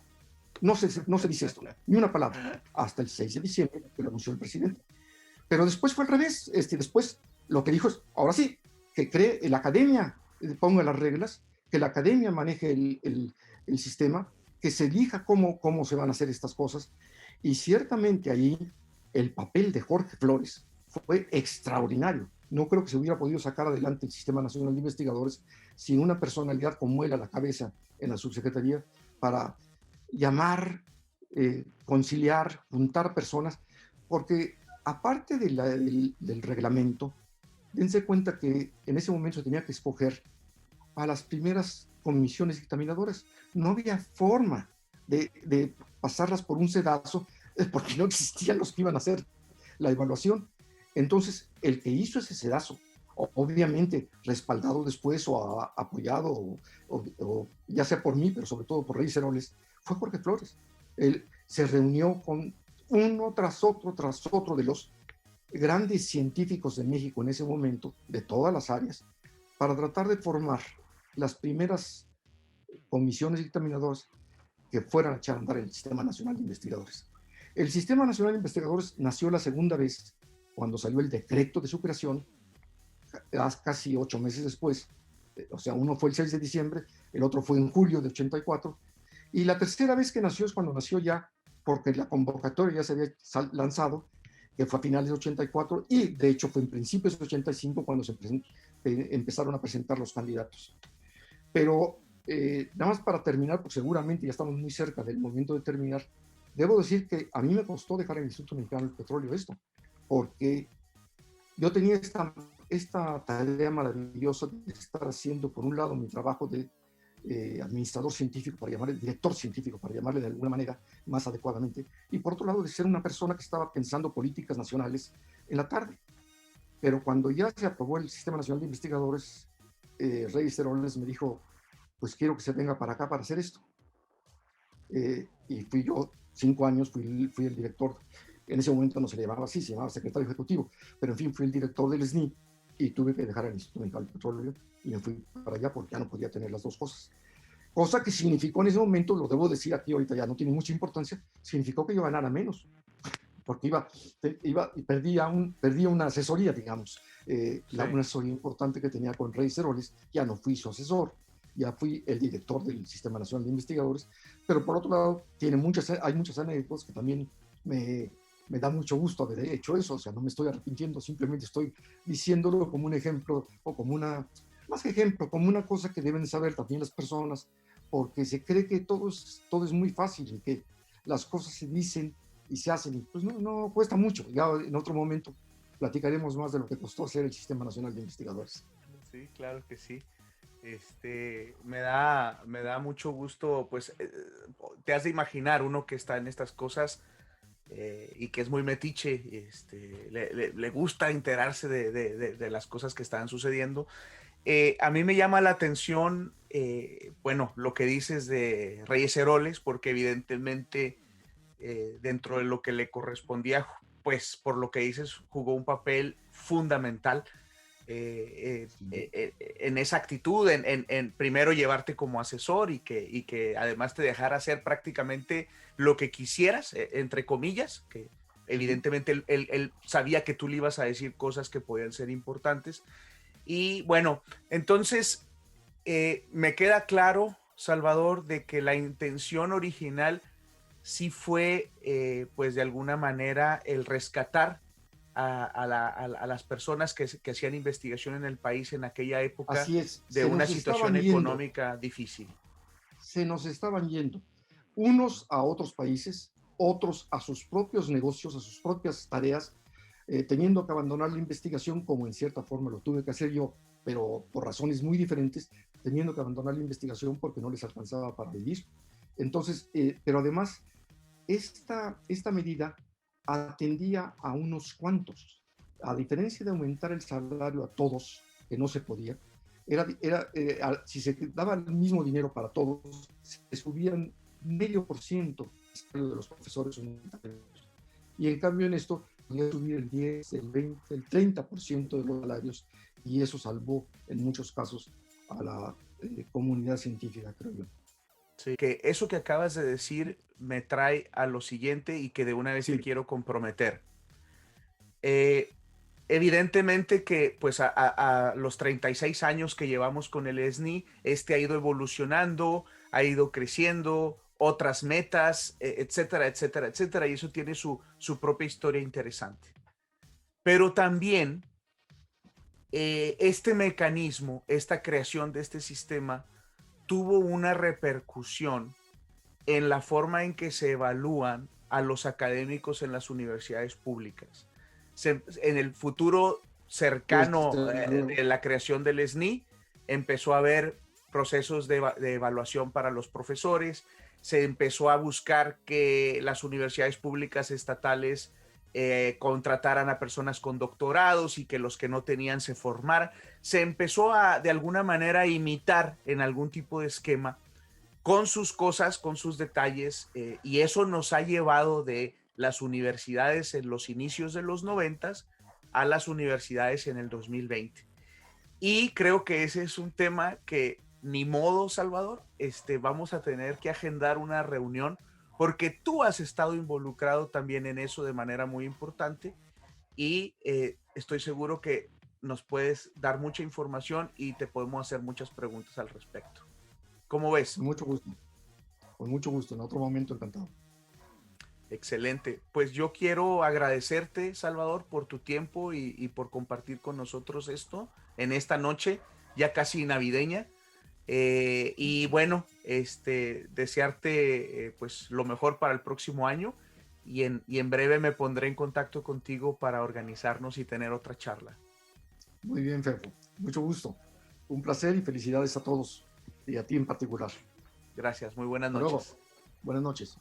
No se dice esto, ni una palabra, hasta el 6 de diciembre que lo anunció el presidente. Pero después fue al revés. Después lo que dijo es, ahora sí, que la academia ponga las reglas, que la academia maneje el sistema, que se elija cómo se van a hacer estas cosas. Y ciertamente ahí el papel de Jorge Flores fue extraordinario. No creo que se hubiera podido sacar adelante el Sistema Nacional de Investigadores sin una personalidad como él a la cabeza en la subsecretaría para llamar, conciliar, juntar personas, porque aparte del reglamento, dense cuenta que en ese momento se tenía que escoger a las primeras comisiones dictaminadoras. No había forma de pasarlas por un sedazo, porque no existían los que iban a hacer la evaluación. Entonces, el que hizo ese sedazo, obviamente respaldado después o apoyado, o ya sea por mí, pero sobre todo por Reyes Heroles, fue Jorge Flores. Él se reunió con uno tras otro de los grandes científicos de México en ese momento, de todas las áreas, para tratar de formar las primeras comisiones dictaminadoras que fueran a echar a andar el Sistema Nacional de Investigadores. El Sistema Nacional de Investigadores nació la segunda vez cuando salió el decreto de su creación, casi 8 meses después. O sea, uno fue el 6 de diciembre, el otro fue en julio de 84, y la tercera vez que nació es cuando nació ya, porque la convocatoria ya se había lanzado, que fue a finales de 84, y de hecho fue en principios de 85 cuando empezaron a presentar los candidatos. Pero nada más para terminar, porque seguramente ya estamos muy cerca del momento de terminar, debo decir que a mí me costó dejar el Instituto Mexicano del Petróleo esto, porque yo tenía esta tarea maravillosa de estar haciendo, por un lado, mi trabajo de administrador científico, para llamarle director científico, para llamarle de alguna manera más adecuadamente, y por otro lado, de ser una persona que estaba pensando políticas nacionales en la tarde. Pero cuando ya se aprobó el Sistema Nacional de Investigadores, Reyes Heroles me dijo, pues quiero que se venga para acá para hacer esto. Y fui yo, 5 años, fui el director. En ese momento no se le llamaba así, se llamaba secretario ejecutivo, pero en fin, fui el director del SNI y tuve que dejar el Instituto Mexicano del Petróleo y me fui para allá porque ya no podía tener las dos cosas. Cosa que significó en ese momento, lo debo decir aquí ahorita, ya no tiene mucha importancia, significó que yo ganara menos, porque perdía una asesoría, digamos, sí. Una asesoría importante que tenía con Reyes Heroles, ya no fui su asesor, ya fui el director del Sistema Nacional de Investigadores, pero por otro lado, hay muchas anécdotas que también me da mucho gusto haber hecho eso, o sea, no me estoy arrepintiendo, simplemente estoy diciéndolo como un ejemplo, o como más que ejemplo, como una cosa que deben saber también las personas, porque se cree que todo es muy fácil y que las cosas se dicen y se hacen. Y pues no cuesta mucho. Ya en otro momento platicaremos más de lo que costó hacer el Sistema Nacional de Investigadores. Sí, claro que sí. Me da mucho gusto, pues te has de imaginar uno que está en estas cosas y que es muy metiche, le gusta enterarse de las cosas que están sucediendo. A mí me llama la atención, bueno, lo que dices de Reyes Heroles, porque evidentemente dentro de lo que le correspondía, pues por lo que dices, jugó un papel fundamental en esa actitud, en primero llevarte como asesor y que además te dejara hacer prácticamente lo que quisieras, entre comillas, que evidentemente él sabía que tú le ibas a decir cosas que podían ser importantes. Y bueno, entonces me queda claro, Salvador, de que la intención original sí fue, pues de alguna manera, el rescatar a las personas que hacían investigación en el país en aquella época Así es, de una situación económica difícil. se nos estaban yendo, unos a otros países, otros a sus propios negocios, a sus propias tareas, teniendo que abandonar la investigación, como en cierta forma lo tuve que hacer yo, pero por razones muy diferentes, teniendo que abandonar la investigación porque no les alcanzaba para vivir. Entonces, pero además, esta medida atendía a unos cuantos. A diferencia de aumentar el salario a todos, que no se podía, si se daba el mismo dinero para todos, se subían 0,5% de los profesores universitarios. Y en cambio en esto podía subir el 10, el 20, el 30% de los salarios, y eso salvó en muchos casos a la comunidad científica, creo yo. Sí, que eso que acabas de decir me trae a lo siguiente y que de una vez te Sí. quiero comprometer. Eh, Evidentemente que pues a los 36 años que llevamos con el SNI, ha ido evolucionando, ha ido creciendo, otras metas, etcétera, etcétera, etcétera, y eso tiene su propia historia interesante. Pero también este mecanismo, esta creación de este sistema, tuvo una repercusión en la forma en que se evalúan a los académicos en las universidades públicas. En el futuro cercano Luego, de la creación del SNI, empezó a haber procesos de evaluación para los profesores, se empezó a buscar que las universidades públicas estatales contrataran a personas con doctorados y que los que no tenían se formaran. Se empezó a, de alguna manera, a imitar en algún tipo de esquema con sus cosas, con sus detalles, y eso nos ha llevado de las universidades en los inicios de los 90 a las universidades en el 2020. Y creo que ese es un tema que ni modo, Salvador, vamos a tener que agendar una reunión porque tú has estado involucrado también en eso de manera muy importante y estoy seguro que nos puedes dar mucha información y te podemos hacer muchas preguntas al respecto. ¿Cómo ves? con mucho gusto, en otro momento encantado. Excelente. Pues yo quiero agradecerte, Salvador, por tu tiempo y por compartir con nosotros esto en esta noche, ya casi navideña. Y bueno, desearte pues lo mejor para el próximo año y en breve me pondré en contacto contigo para organizarnos y tener otra charla. Muy bien, Ferro. Mucho gusto. Un placer y felicidades a todos y a ti en particular. Gracias, muy buenas Hasta luego. noches. Buenas noches.